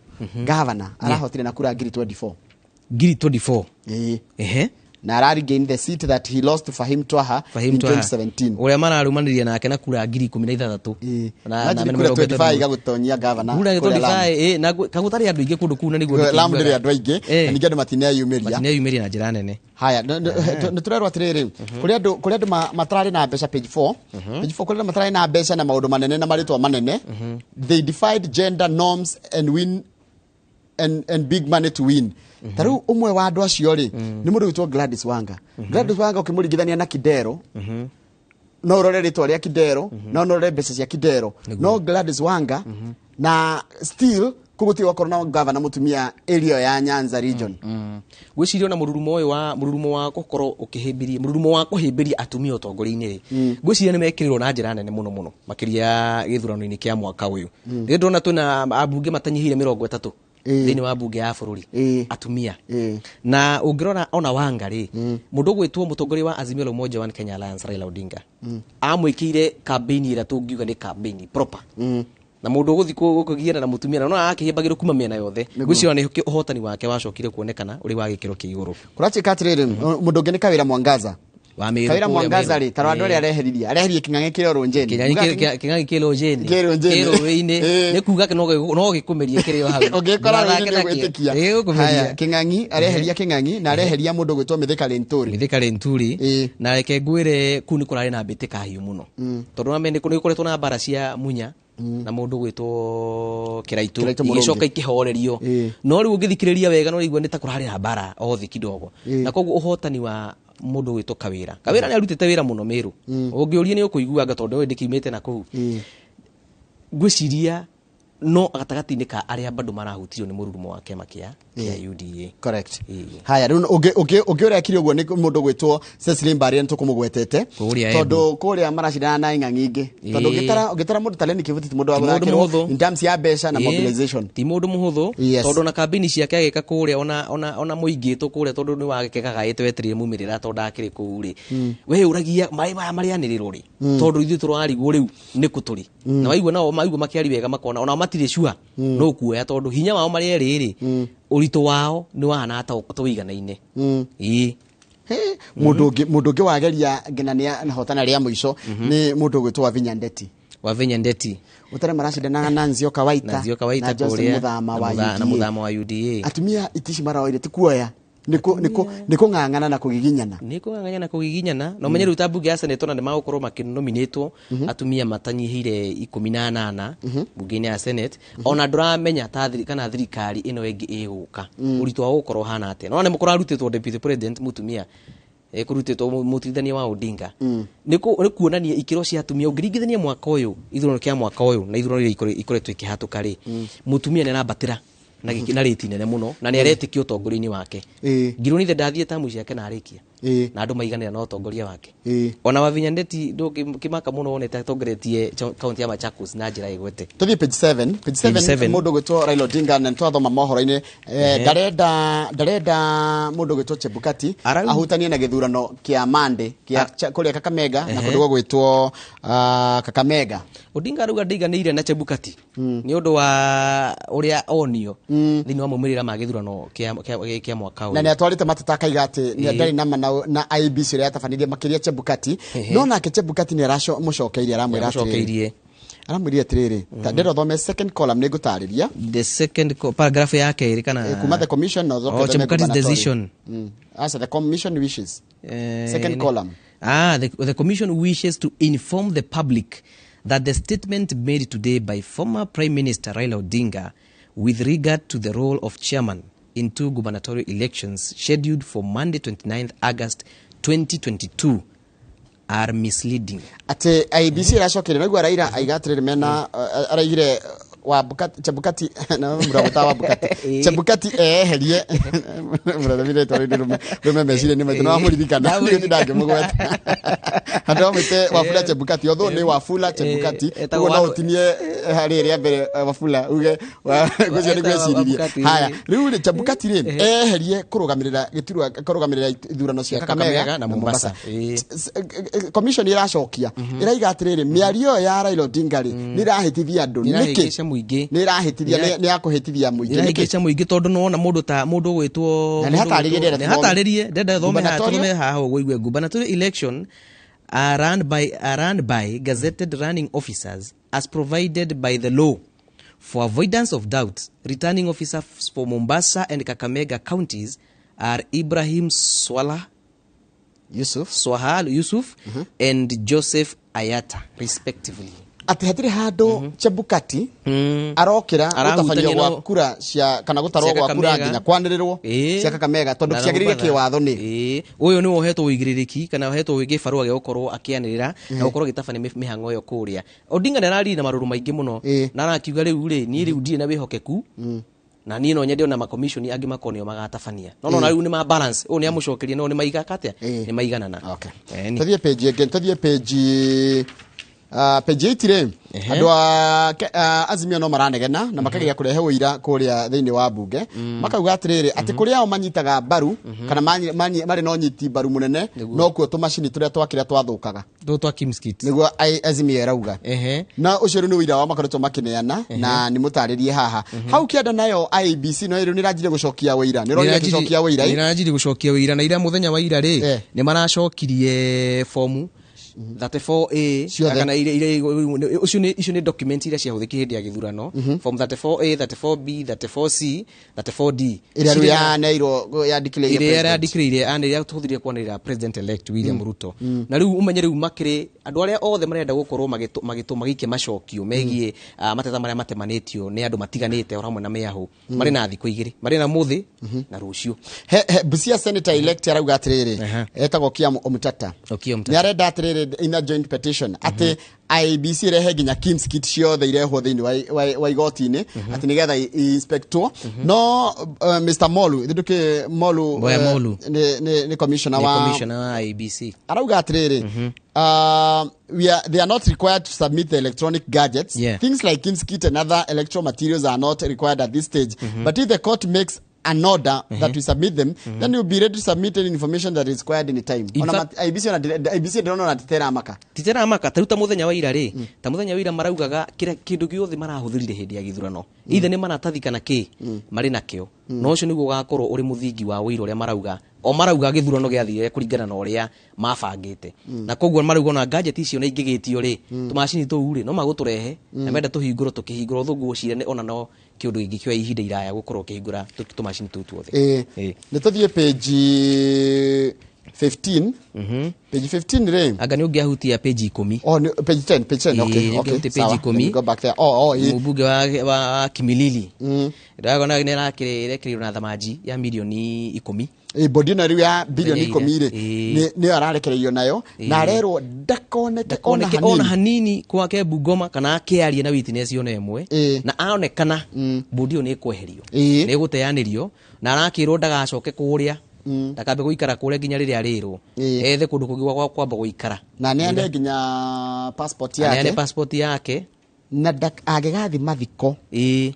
governor arahotire na kura ngiri 24 na arari gained the seat that he lost to Fahim Twaha in 2017 uria mararumaniria nake na kura ngiri 16 na 25 igagutonyia governor kura 25 na kagutari andu ingi kundu kuna niguo Lamu ndiri andu aingi na ningi andu matineyumiria na njira nene. Haya niturerwa atiriri kuri andu matarari na mbeca page 4 kuri andu matarari na mbeca na maundu manene na maritwa manene they defied gender norms and big money to win. Taru umwe wa andu acio ri ni mundu witwo Gladys Wanga ukimuringithania na Kidero no urore ritwa ria Kidero no urore mbeca cia Kidero no Gladys Wanga na still kuguti wa corona governor mutumia area ya Nyanza region gwicirio na mururumo wa gukorwo ukihimbiria mururumo wa kuhimbiria atumia utongori-ini ri gwicirio ni mekirirwo na njira nene muno makiria githurano-ini kia mwaka uyu ri ndona tuna abunge matanyihire 30 thini wa bunge ya bururi atumia na ungirona ona Wanga ri mundu gwitwo mutongori wa Azimio la Umoja wa Kenya Alliance Raila Odinga amwikire campaign ira tungiuga ni campaign proper na mundu guthi kugiana na mutumia no akihimbagiru kuma miena yothe gwicirio ni uhotani wake wacokire kuonekana uri wa gikiro kia iguru kurachika atiriri mundu ngi ni Kawira Mwangaza Kawira Mwangaza ri tarwando ri areheririe king'ang'i kire Ronjeni king'ang'i kire Ronjeni ni kuga no gikumerie kire hawe ogekora ni gwitikia haya king'ang'i areheria king'ang'i na areheria mundu gwitwo Mithika Lenturi na reke ngwire kuni kurari na mbitika hiu muno tondu amene kuni kuretwo na mbara cia munya na mundu gwitwo Kiraitu igicoka ikihorerio no riu ngithikiriria wega no rigwo ni ta kurari na mbara othi kidogo na koguo uhotani wa mundu gwitwo Kawira ni arutite wira muno Meru ungiuria ni ukuiguaga tondu we ndikimite na kuu gwiciria no agatagati-ini ka aria bandu marahutio ni mururumo wa kema kia ya UDA. Correct. Haya riu ugiuria kiri uguo ni mundu gwitwo Cecily Mbarian tukumugwetete tondu kuria maracindana na inga nyingi tondu ugitara mundu taleni kivuti mundu wa in terms ya besha na mobilization ti mundu muhuthu tondu na campaign ciake agika kuria ona muingi tukuria tondu ni wagikekaga itwetirire mumirira tondu akiri kuuri we uragia mai mari aniriro ri tondu ithu turarigwo riu ni kuturi na waigua nao maigua makiari wega makona ona matire sure no kuoya tondu hinya wao mari eriri urito wao ni wahana ata tuiganaine mundu ngi wageria nginania na hotana ria muico ni mundu gwitwa Wavinya Ndeti utare maracindana na Nzio Kawaita kuria na muthama wa UDA atumia itici maraoire tikuoya niko ngangana na kugiginyana no menye ruta bunge ya Senate na magukorwo makinominatwo atumia matanyihire 18 bunge ya Senate ona ndramenya kana thirikari ino engi iguka urito wa gukorwo hana ate no ne mukora rutitwo deputy president mutumia kurutitwo mutithania wa Odinga niko kuonania ikiro cia atumia ungiringithania mwaka uyu ithurano kia mwaka uyu na ithurano ikoretwo ikihatuka ri mutumia ne nabatira na rate nene muno na ni aretikio utongoria-ini wake ngironi the ndathie tamu ciake na arikia na andu maiganira na utongoria wake ona Wavinya Ndeti kimaka muno wonete atongoretie county ya Machakos na njira igwete tuthie page 7 mundu gwitwo Raila Odinga na twathoma mohoro-ini ndarenda mundu gwitwo Chebukati ahutanie na githurano kia Mande kia kuria Kakamega na kundu gwitwo Kakamega Odinga ruga ndiganire na Chebukati ni undu wa uria onio thini wa mumirira ma githurano kia mwaka uyu na ni atwarite matata kaiga ati ni ndari na IBC ria tafanirie makiria Chebukati no nake Chebukati ni arasho mucokeirie aramwira atiriri ndero thome second column ni gutariria the second paragraph yake iri kana kuma the commission no Chebukati's decision as the commission wishes second column the commission wishes to inform the public that the statement made today by former Prime Minister Raila Odinga with regard to the role of chairman in 2 gubernatorial elections scheduled for Monday 29th August 2022 are misleading. Ate IBC rashokire nagwa Raila aigatirire mena araigire wa Chebukati na murabota wa Bukati Chebukati herie muradamire tore rume mecire ni metano amuririkana ni ndage mugweta hando amite wafula Chebukati otho ni wafula Chebukati ugo no utinie hari ria mbere wafula uge gucio ni gweciririe haya riu ri Chebukati ri herie kurugamirira giturwa kurugamirira ithurano cia Kakamega na Mombasa commission iracokia iraiga atiriri miario ya Raila Odinga ri ni rahitithia andu niki muingi ni rahitithia ni akuhitithia muingi ni rahitithia muingi tondu no na mundu gwitwo ni hataririe ndenda thome haha gwigue gubernatorial election are run by gazetted running officers as provided by the law. For avoidance of doubt, returning officers for Mombasa and Kakamega counties are Ibrahim Swahal Yusuf and Joseph Ayata respectively. Ati hatire hando Chebukati arokira gutafanio gwa kura cia kana gutarwo gwa kura nginya kwanirirwo cia Kakamega tondu ciagirire kiwatho ni uyu ni wohetwo wigiririki kana wohetwo wigi farua ge gukorwo akianirira na gukorwo gitafani mihango yo kuria Odinga ndarari na maruru maingi muno na arakiuga riu ri ni riu ndie na wihokeku na ni no nyende ona ma commission angi makonio magatafania no na riu ni ma balance u ni amucokerie no ni maiga katia ni maiganana tuthie page again tuthie page page 8 andu Azimio no maranegena na makagiya kurehe uira kuria thiini wa bunge makauga atiriri ati kuria o manyitaga baru kana mari no nyiti baru munene no kuo tumacini turia twakira twathukaga twa Kimskit niguo Azimio erauga na ucio ni uira wa makaruto makineana na ni mutaririe haha hau kienda nayo IBC no iru ni ranjire gucokia uira ni ronire gucokia uira ni ranjire gucokia uira na ira muthenya wa ira ri ni maracokirie fomu 34A kana icio ni document ira cia huthiki hindi ya githurano form 34A 34B 34C 34D ira ya nairo ya declare ane ya tuhuthirie kwanira president elect William Ruto na riu umenye riu makire andu aria othe marenda gukorwo magikie macokio megie mateta maria matemanitio ni andu matiganite o hamwe na meahu mari na thiko igiri mari na muthi na rucio Busia senator elect arauga atiriri etagwo Okiya Omutata ni arenda atiriri started in a joint petition ati IBC rehe ginya Kim's kit ciothe irehwo thiini wa igoti-ini ati nigetha inspectwo no Mr Molu nduke Molu ni commissioner wa IBC arauga atiriri they are not required to submit the electronic gadgets. Things like Kim's kit and other electoral materials are not required at this stage. But if the court makes an order that we submit them, then you'll be ready to submit any information that is required in time. IBC don't know that titera amaka taruta muthenya wa ira ri ta muthenya wa ira maraugaga kindu giothe marahuthirire hindi ya githurano ithe ni maratathi kana ki mari nakio no ucio niguo gakorwo uri muthingi wa wira uria marauga githurano giathire kuringana na uria mabangite na koguo marauga na gadget icio na ingigitio ri tumacini tuu ri no maguturehe na menda tuhinguro tukihinguro thungu cire ona no kiundu gingi kwa ihinda iraya gukorwo kihingura tumacini tuu tuothe ni tuthie page 15 page 15 re anga ni ungiahutia page 10 page 10 okay page 10 go back there mbunge wa Kimilili ndagona ni arekirirwo na thamaji ya milioni 10 bodi na riu ya bilioni 10 ni ararekererio nayo na arerwo ndakoneke ona hanini kwake Bungoma kana akiaria na witness yone emwe na aonekana bodi ni kweherio ni guteanirio na arakirwo ndagacoke kuria ndakambe guikara kure ginya riria arirwo ethe kundu kugwa kwamba guikara na ni ande ginya passport yake na agegathi mathiko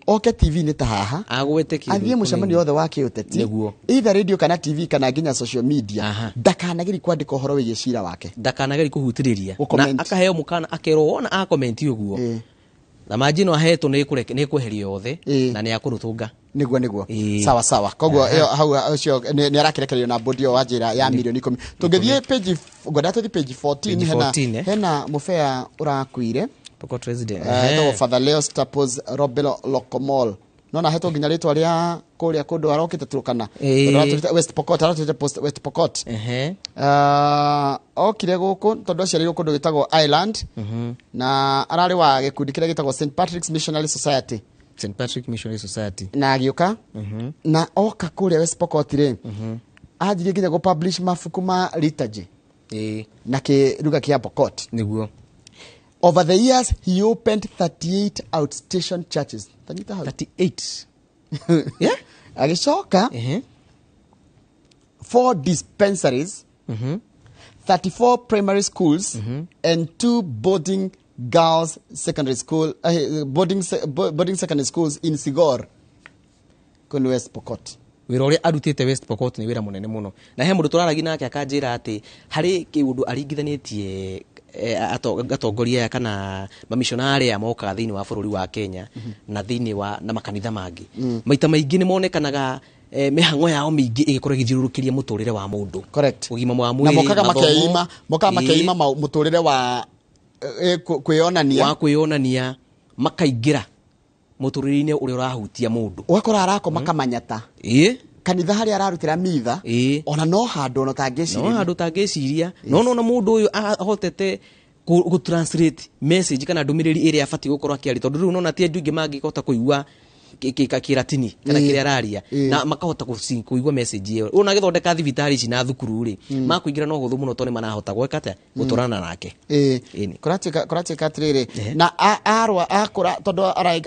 oke TV ni ta haha agwete athie mucemanio othe wake uteti either radio kana TV kana ginya social media ndakanagiri kwandika uhoro wigie cira wake ndakanagiri kuhutiriria na akaheo mukana akerwo ona a comment uguo na majino aheto ni kweherio yothe na ni akurutunga niguo sawa koguo hau ucio ni arakirekererio na bodi wa njira ya milioni 10 tungithie page godatu page 14 hena mufea urakuire Pokot resident Father Leo Staples Robelo Locomol nona heto ginya ritwa ria kuria kundu arokite turukana West Pokot West Pokot okire guku tondu aciarirwo kundu gitagwo Island na arari wa gikundi kiria gitagwo St Patrick's Missionary Society na agiuka na oka kuria West Pokot ri ajirie ginya go publish mafuku ma liturgy na kiruga kia Pokot niguo. Over the years, he opened 38 outstation churches. 38? Yeah? Agishoka, 4 dispensaries, 34 primary schools, and 2 boarding girls secondary school, boarding secondary schools in Sigor, kuni West Pokot. Wira uria arutite West Pokot ni wira munene muno. Na he mundu turaragi nake akanjira ati hari kiundu arigithanitie atongoria kana mamishonari ya moka thini wa bururi wa Kenya na thini wa na makanitha mangi maita maingi ni monekanaga mihango yao mingi igikora githirurukiria muturire wa mundu correct ugima wa mwiri na mokaga makeima muturire wa kwionania makaingira muturire-ini uria urahutia mundu wakora arako makamanyata kanitha hari ararutira mitha ona no handu no tangeciria no mundu uyu ahotete ku translate message kana ndumiriri iria afati gukorwa akiari tondu riu nona tie ndungi mangikota kuigua kiratini kana kiria araria na makahota kuigua message iyo una githondeka thibitari ici na thukuru ri makuingira no huthu muno tone manahota gweka ate guturana nake kurati katrire na arwa akura tondu ara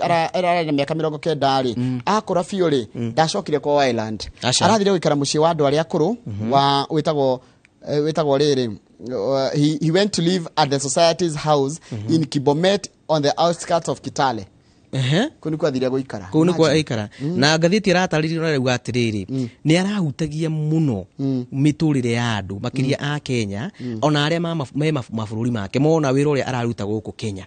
na miaka 90 ri akura fiu ri ndacokire kwa Island arathire guikara mucii wa andu aria akuru wa witagwo riri he went to live at the society's house in Kibomet on the outskirts of Kitale. Kuni kwa thiria guikara kuni kwa ikara na ngathiti rataririo na riu atiriri ni arahutagia muno miturire ya andu makiria a Kenya ona aria me mabũrũri make mona wira uria araruta guku Kenya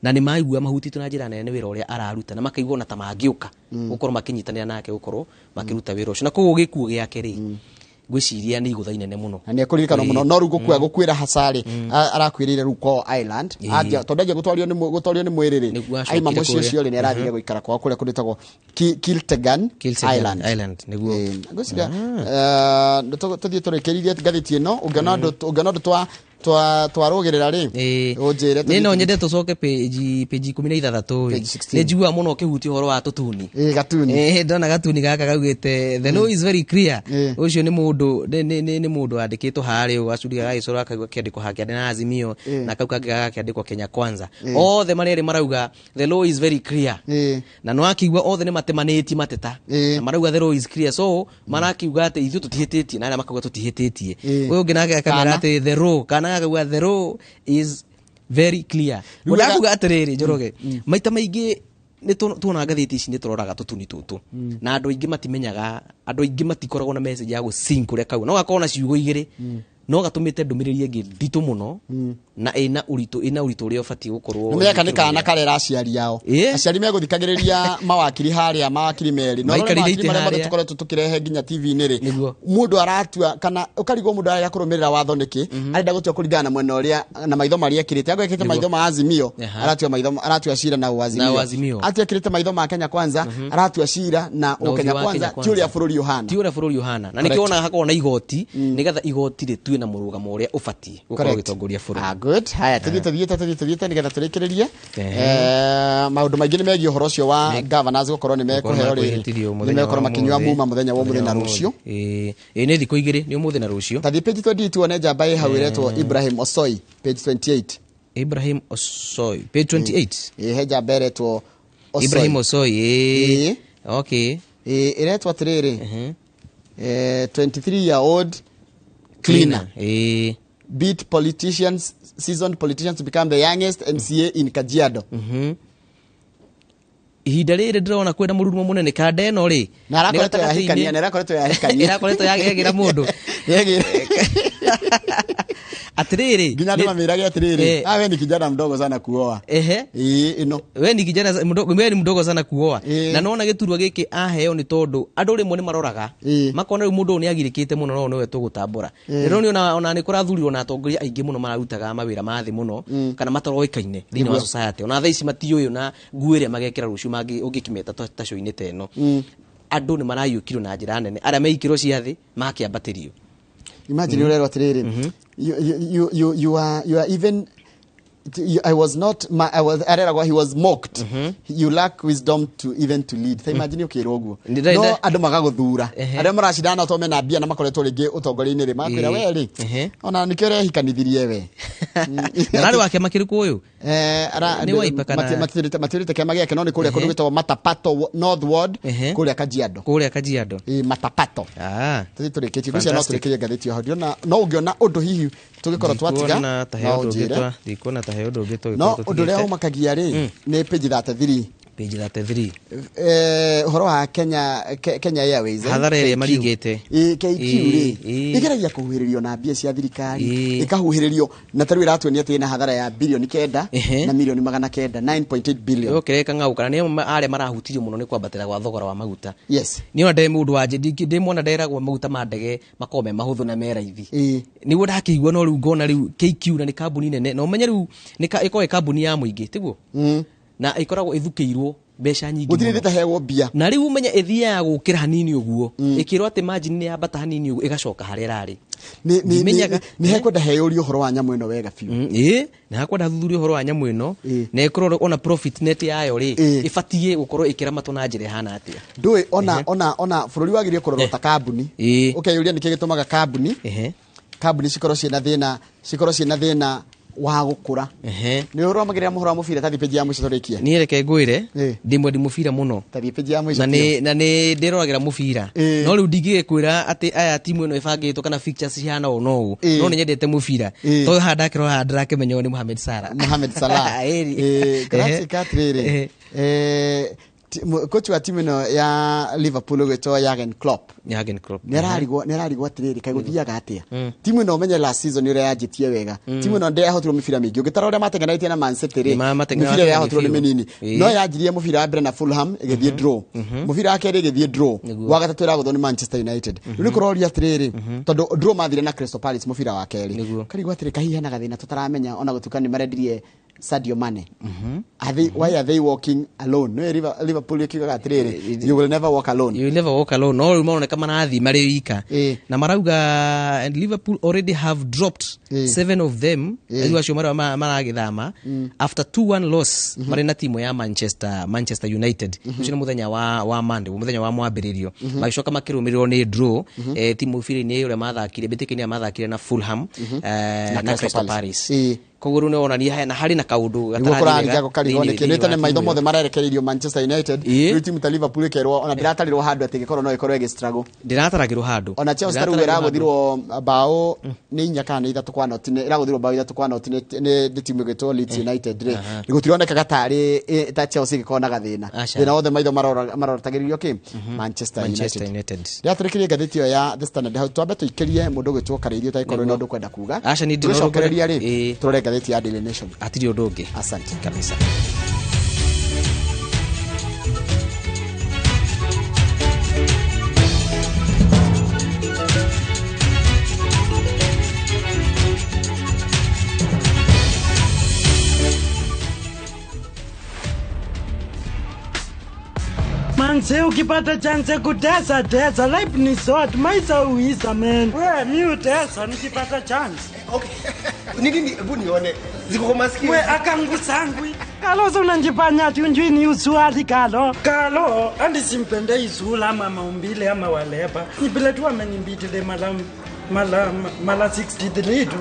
na ni maigua mahutitwo na njira nene wira uria araruta na makaigua na tamangiuka gukorwo makinyitanira nake gukorwo makiruta wira ucio na koguo gikuo giake ri gwiciria ni igutha inene muno na ni akuririkana muno no rugo kwa gukwira hasari arakwirire ruko Island adia tondaje gutwario ni mwiriri ai mamucio cio ni arathire guikara kwa kule kunitagwo Kiltegan Island niguo gwiciria tuthie turekeririe ngathiti ino ungana ndu twa twarogerera ri unjire ni no nyende tucoke page 16 ni njigua muno kihuti horo wa tutuni gatuni ndona gatuni gaka gaugite the law is very clear ucio ni mundu andikitwo hari ugacuria gaicora akaigwa kiandiko hake na Azimio na kauka gakiandikwo Kenya Kwanza othe mareri marauga the law is very clear na no akigwa othe ni matemaneti mateta na marauga the law is clear so marakiuga ati ithu tutihititie na aria makauga tutihititie uyu nginage akamera ati the law kana akauga the law is very clear unakuga atiriri Njoroge maita maingi ni tuona ngathiti ici ni turoraga tutuni tutu na andu aingi matimenyaga andu aingi matikoragwo na message ya gusinc uria kau no gakona ciugo igiri no gatumite ndumiriri ingi nditu muno na ina urito uria ubati gukorwo ni meka ni kana karera aciari yao aciari meguthikagiriria mawakiri haria mawakiri meri no makiri maria tukoretwo tukirehe nginya TV ni ri mundu aratua kana ukarigwo mundu aria kurumirira watho niki arenda gutua kuringana na mwena uria na maitho maria kirite agwekete maitho ma Azimio aratua cira na Azimio atia kirite maitho ma Kenya Kwanza aratua cira na Kenya Kwanza ti uria bururi Yohana na nikiona hakona igoti nigetha igoti ritue na murugamo uria ubati gukorwo gitongoria bururi good haya tuthiete nigetha turikiririe maundu maingi ni megie uhoro ucio wa governors gukorwo ni mekuheo riri ni mekorwo makinywa muma muthenya wa muthenya na rucio ni thiko igiri ni umuthi na rucio tathi page 20 tuone njamba hauiretwo Ibrahim Osoi page 28 Ibrahim Osoi page 28 he njamba iretwo Ibrahim Osoi okay iretwo atiriri 23-year-old cleaner beat seasoned politicians to become the youngest MCA in Kajiado. Ihinda riri ndirona kwenda mururumo munene kanda eno ri na arakoretwo yahegira mundu atiriri nginya ndima mirage atiriri wewe ni kijana mdogo sana kuoa ino wewe ni kijana mdogo sana kuoa na nona giturwa giki aheo ni tondu andu rimwe ni maroraga makona ri mundu ni agirikite muno no niwe tugutambura rero ni ona ni kurathurirwo na atongoria aingi muno mararutaga mawira mathi muno kana matoroikaine thini wa society ona thaici matiyuyo na nguire magekira rucio mangi ungikimeta taco-ini teno andu ni marayukirwo na njira nene aria meikirwo ciathi makiambatirio. Imagine urero atiriri you are even I was not he was mocked you lack wisdom to even to lead so imagine ukirwo guo no andu magaguthura aria maracindana tome na bia na makoretwo ringi utongoria-ini ri makwira we ri ona nikio rehikanithirie we nari wake makiriku uyu ni waipakana matirite kema giake no ni kuria kundu gitwa Matapato North Ward kuria Kajiado Matapato turikitie gucia no turikirie ngathiti ho ndiona no ungiona undu hihi tugikorwo twatiga ndikona ta heodo gito no undu ria umakagia ri ni page 33 horo wa Kenya Airways hathara ire maringite KQ ri igeragia kuhuririo na mbia cia thirikari ikahuhiririo na taru iratuonia ati na hathara ya bilioni 9 na milioni 900 9.8 billion ukireka ngau kana ni are marahutirio muno ni kwambatira gwa thogora wa maguta ni ona ndemu mundu wanje ndimona nderagwo maguta ma ndege makome mahuthu na meraithi niwo ndakigwa no riu ngona riu KQ na ni kambuni nene no menye riu iko kambuni ya muingi tiguo na ikoragwo ithukiirwo besha nyingi muthire tahegwo bia na riu menya ethia gukira hanini uguo ikirwo ati margin ni yambata hanini uguo igacoka haria rari ni hekwenda heyurio horo wa nyamu ino wega fiu na hakwenda thuthurio horo wa nyamu ino na ikorwo ona profit net yayo ri ifatie gukorwo ikiramatwo na njira hana atia ndui ona bururi wagirie kurorwo ta kambuni ukeyuria niki gitumaga kambuni cikorwo ciina thina wa gukura ni uromagirira muhoro wa mubira tathi page ya mwisho turikia ni reke ngwire ndimwe ndi mubira muno tathi page ya mwisho na ni ndiroragira mubira no riu ndingikwira ati aya timu ino ibangitwo kana fixtures cihana no ni nyendete mubira to handa kiro handa kimenyo ni Mohamed Salah grazie Katrere coach wa timu ino ya Liverpool gwetwo Jurgen Klopp nerarigwo atiriri kai guthiaga atia timu ino menye last season ire yajitie wega timu ino ndeyahotirwo mibira mingi ugitara uria matenganaitie na Man City ri mibira yahotirwo ni minini no yajirie mubira wa mbere na Fulham igithie draw mubira wake ri igithie draw wa gatatu iraguthwo ni Manchester United uri kuroria atiriri tondu draw mathire na Crystal Palace mubira wa keri karigwo atiri kahihana gathina tutaramenya ona gutuka ni marendirie Sadio Mane. Why are they walking alone? No, Liverpool kiuga atiriri, you will never walk alone. You will never walk alone. No, umeona kama nathi mari wika. Na marauga and Liverpool already have dropped 7 of them. Ayu acio maragithama after 2-1 loss mari na timu ya Manchester United. Ucio muthenya wa Monday, muthenya wa mwambiririo. Magicoka makirumirwo ni draw timu firi-ini ure mathakire bitikini mathakire na Fulham na Crystal Palace. Koguru ne onania na hari na kaundu gatarariga gukarigoneke nite ne maitho mothe marerekereirio Manchester United ni timu ta Liverpool kerwo ona ndiratariro handu ati gikorwo no ikorwo igi struggle ndirataragirwo handu ona Chelsea taru iraguthirwo bao ni inya kana ithatu kwa noti ne iraguthirwo bao ithatu kwa noti ne timu gitwo Leeds United ri nigutironeka gatari ta Chelsea gikona gathina thina othe maitho marorotagiririo ki Manchester United ndiatirikirie ngathiti yo ya The Standard hau twambe tuikirie mundu gitwo kareirio ta ikorwo no ndu kwenda kuga acha ni ndirokereria ri turore ngathiti ya Daily Nation atiri odonge. Asante kabisa. Manze ukipata chance kutesa tesa, life ni short, maisha uisa man. Wewe mi utesa nikipata chance. Okay. Nini hebu nione. Ziko kwa masikio. Wewe akangu sangwi. Kalo so unanjifanya ati unjui ni usuari Kalo. Kalo andi simpende isula ama maumbile ama walepa. Nibile tu amenimbitile mala 63 tu.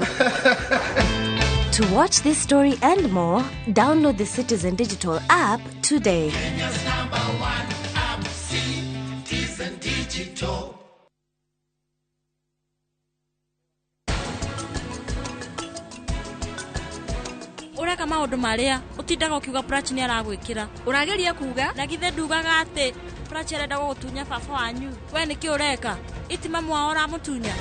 To watch this story and more, download the Citizen Digital app today. Kenya's #1 app, Citizen Digital. Ureka maundu maria utindaga ukiuga Prachi ni aragwikira urageria kuga na githe ndugaga ati Prachi arenda gutunya baba wanyu we niki ureka itima mwao ramutunya.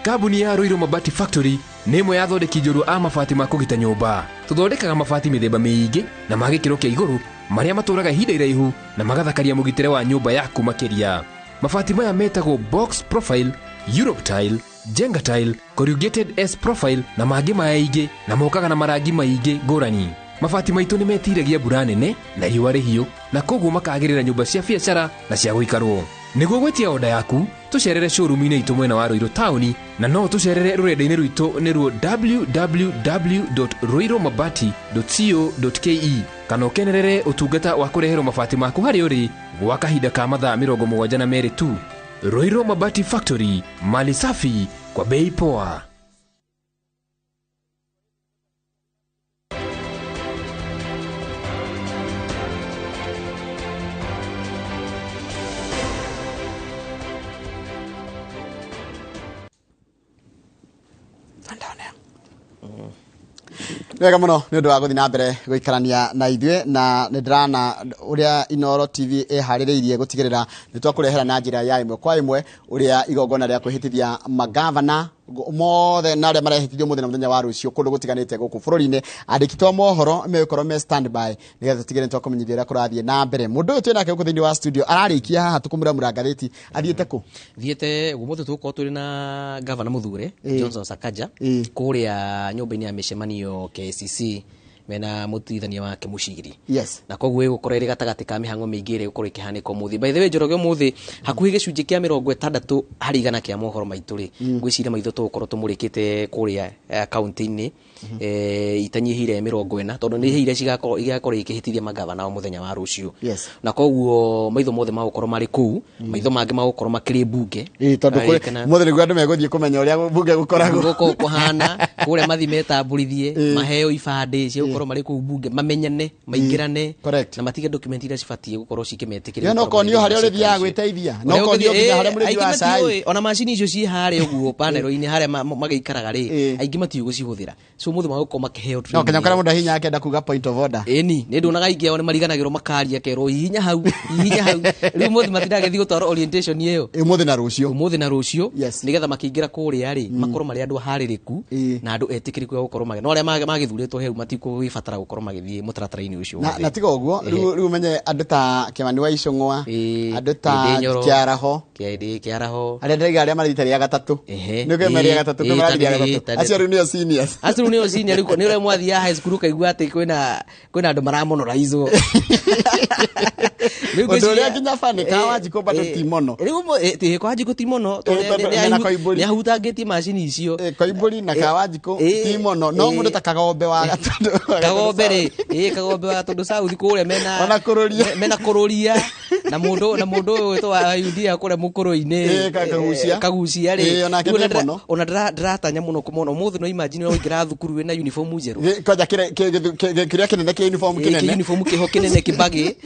Kambuni ya Ruiru Mabati Factory nĩ ĩmwe ya thondeki njorua a mabati ma kũgita nyũmba. Tũthondekaga mabati mĩthemba mĩingĩ na ma gĩkĩro kĩa igũrũ marĩa matũraga ihinda iraihu na magathakaria mũgitĩre wa nyũmba yaku makĩria. Mabati maya metagwo box profile, Europe tile, Jenga tile, corrugated S profile na mangĩ maingĩ na mokaga na marangi maingĩ ngũrani. Mabati maitũ nĩ metiragia mbura nene na riũa rĩhiũ na koguo makagĩrĩra nyũmba cia biacara na cia gũikarwo. Nĩguo gwetia oda yaku, tucerere showroom-inĩ itũ mwena wa Ruiru town na no tucerere rũrenda-inĩ rwitũ nĩruo www.ruiromabati.co.ke kana ũkenerere ũtungata wa kũreherwo mabati maku harĩ ũrĩ gwa kahinda ka mathaa 72 tu. Ruiru Mabati Factory, mali safi kwa bei poa. Wega muno ni undu wa guthi na mbere guikarania na ithuĩ na nĩ ndĩrana ũrĩa Inooro TV ĩharĩrĩirie gũtigĩrĩra nĩ twakũrehera na njĩra ya ĩmwe kwa ĩmwe ũrĩa igongona rĩa kwĩhĩtithia magavana mothe na arĩa marehĩtithio mũthenya mũthenya wa rũciũ kũndũ gũtiganĩte gũkũ bũrũri-inĩ. Andĩki twa mohoro megũkorwo me standby nĩgetha tũtigĩrĩre nĩ twakũmenyithia ũrĩa kũrathiĩ na mbere. Mũndũ ũyũ twĩ nake gũkũ thĩinĩ wa studio ararĩkia haha tũkũmũramũra ngathĩti athiĩte kũ? Thiĩte ũmũthĩ tũgũkorwo tũrĩ na gavana mũthure Johnson Sakaja kũrĩa nyũmba-inĩ ya mĩcemanio KCC mena mũtuithania wake Muciri. Yes. Na koguo ĩgũkorwo ĩrĩ gatagatĩ ka mĩhang'o mĩingĩ ĩrĩa ĩgũkorwo ĩkĩhanĩka ũmũthĩ. By the way, Njoroge ũmũthĩ hakuhĩ gĩcunjĩ kĩa 60 harĩ igana kĩa mohoro maitũ rĩ ngwĩciria maitho tũgũkorwo tũmũrĩkĩte kũrĩa kaunti-inĩ itanyihire 40 tondũ nĩ hire igakorwo ikĩhĩtithia magavana mũthenya wa rũciũ. Yes. Na koguo maitho mothe magũkorwo marĩ kũu, maitho mangĩ magũkorwo makĩrĩ bunge. Tondũ mũthenya nĩguo andũ megũthiĩ kũmenya ũrĩa bunge gũkoragwo gũkũ kũhana kũrĩa mathi metambũrithie maheo ibandĩ cia gũkorwo marĩ kũu bunge mamenyane maingĩrane na matige document iria cibatiĩ gũkorwo cikĩmetĩkĩria. No konio harĩa ũrĩthiaga gwĩteithia no konio nginya harĩa mũrĩthi wa cai ona macini icio ciĩ harĩa ũguo panel-inĩ harĩa magĩikaraga rĩ aingĩ matiũĩ gũcihũthĩra. So arutwo muthi magoko makiheo no kanya kana mundu hinya akenda kuga point of order ni ndunaga ingia one mariganagiro makaria kero hinya hau riu muthi matindage gutwara orientation iyo umuthi na rucio nigetha makiingira kuria ri makorwo mari andu haririku na andu etikiriku gukorwo mage no aria magithuritwo heu matikugibatara gukorwo magithie mutaratara-ini ucio na tiga uguo riu menye andu ta Kimani wa Icung'wa andu ta Kiaraho aria ndaiga aria marita ria gatatu niguo maria gatatu kwa marita ria gatatu acio riu nio seniors riu ni ure mwathia high school kaigua ati kwina andu maramonoraizwo Mundu uria nginya fani Kawajiko bado timono riu Kawajiko timono ni ahutangitie macini icio Koimburi na Kawajiko timono no mundu ta Kagombe wa Gatundu Kagombe wa Gatundu South kuria mena kururia na mundu wetwa wa Yudia kuria mukuru-ini kagucia ri ona ndiratanya muno kumona muthi no imagine no ingira thukuru wina uniform njeru koja kiria kinene ki uniform kiho kinene kibagi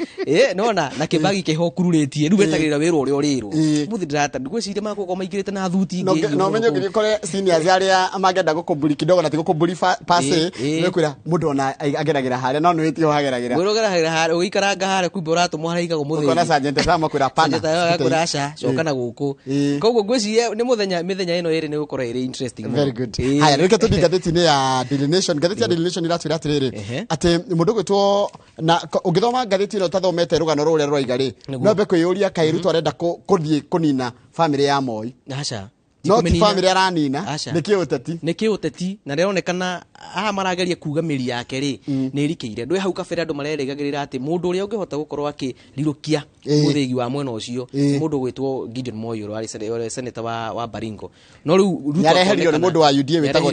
nona na kibagi kiho kururitie riu betagirira wira uria uriru muthi ndirata ngwiciria makoko maikirite na thuti ingi no menyo ngiri kore seniors aria amagenda gukumburi kidogo na tigukumburi pase nekwira mundu ona ageragira haria no nwitio hageragira wirogeragira haria ugikaranga haria kumbe uratumwa haraiga muthi kona sergeant sama kwira pana kurasha cokana guku koguo ngwiciria ni mithenya ino iri ni gukorwo iri interesting very good haya reke tuthi gatheti-ini ya Daily Nation gatheti ya Daily Nation iratwira atiriri ati mundu gwitwo na ugithoma gatheti ino tathomete rugano ruria ruraiga ri no be kwiyuria kairuto arenda kuthie kunina family ya Moi acha no ti family aranina niki uteti na ronekana aha marageria kuga miri yake ri ni irikire ndwe hau kabere andu marerigagirira ati mundu uria ungihota gukorwo akirirukia muthigi wa mwena ucio mundu gwitwo Gideon Moi uri senator wa Baringo no riu yareherio ni mundu wa UDA witagwo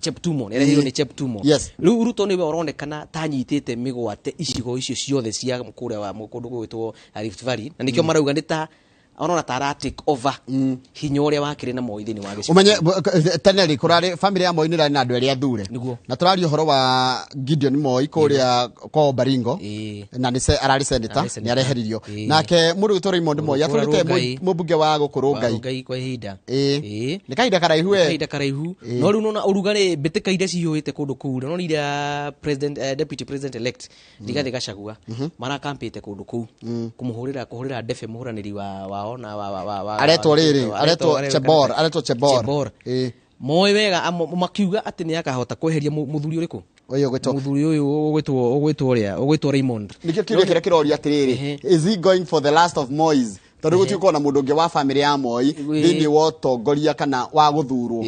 Cheptumo yareherio ni Cheptumo riu Ruto niwe uronekana tanyitite migwate icigo icio ciothe cia mukuria wa mukundu gwitwo Rift Valley na nikio marauga ni ta ona tara take over hinya uria wakire na Moi thini wa gicigo umenye teneri kurari family ya Moi ni na andu eria thure na turari uhoro wa Gideon Moi kuria kwa Baringo na ni arari senator ni areheririo nake mundu gitore Raymond Moi aturite mubunge wa gukurungai kwa ihinda ni kaida karaihu no riu nona urugari bitika ida ciyuite kundu kuu no ira president deputy president elect Rigathi Gachagua mara campaign kundu kuu kuhurira ndefe muhuraniri wa aretwo Chebor Moi wega makiuga ati ni akahota kweheria muthuri uriku muthuri uyu ugwitwo Raymond nikio kiria kiroria atiriri is he going for the last of Mois tondu gutiko na mundu ungi wa family ya Moi thini wa utongoria kana wa guthurwo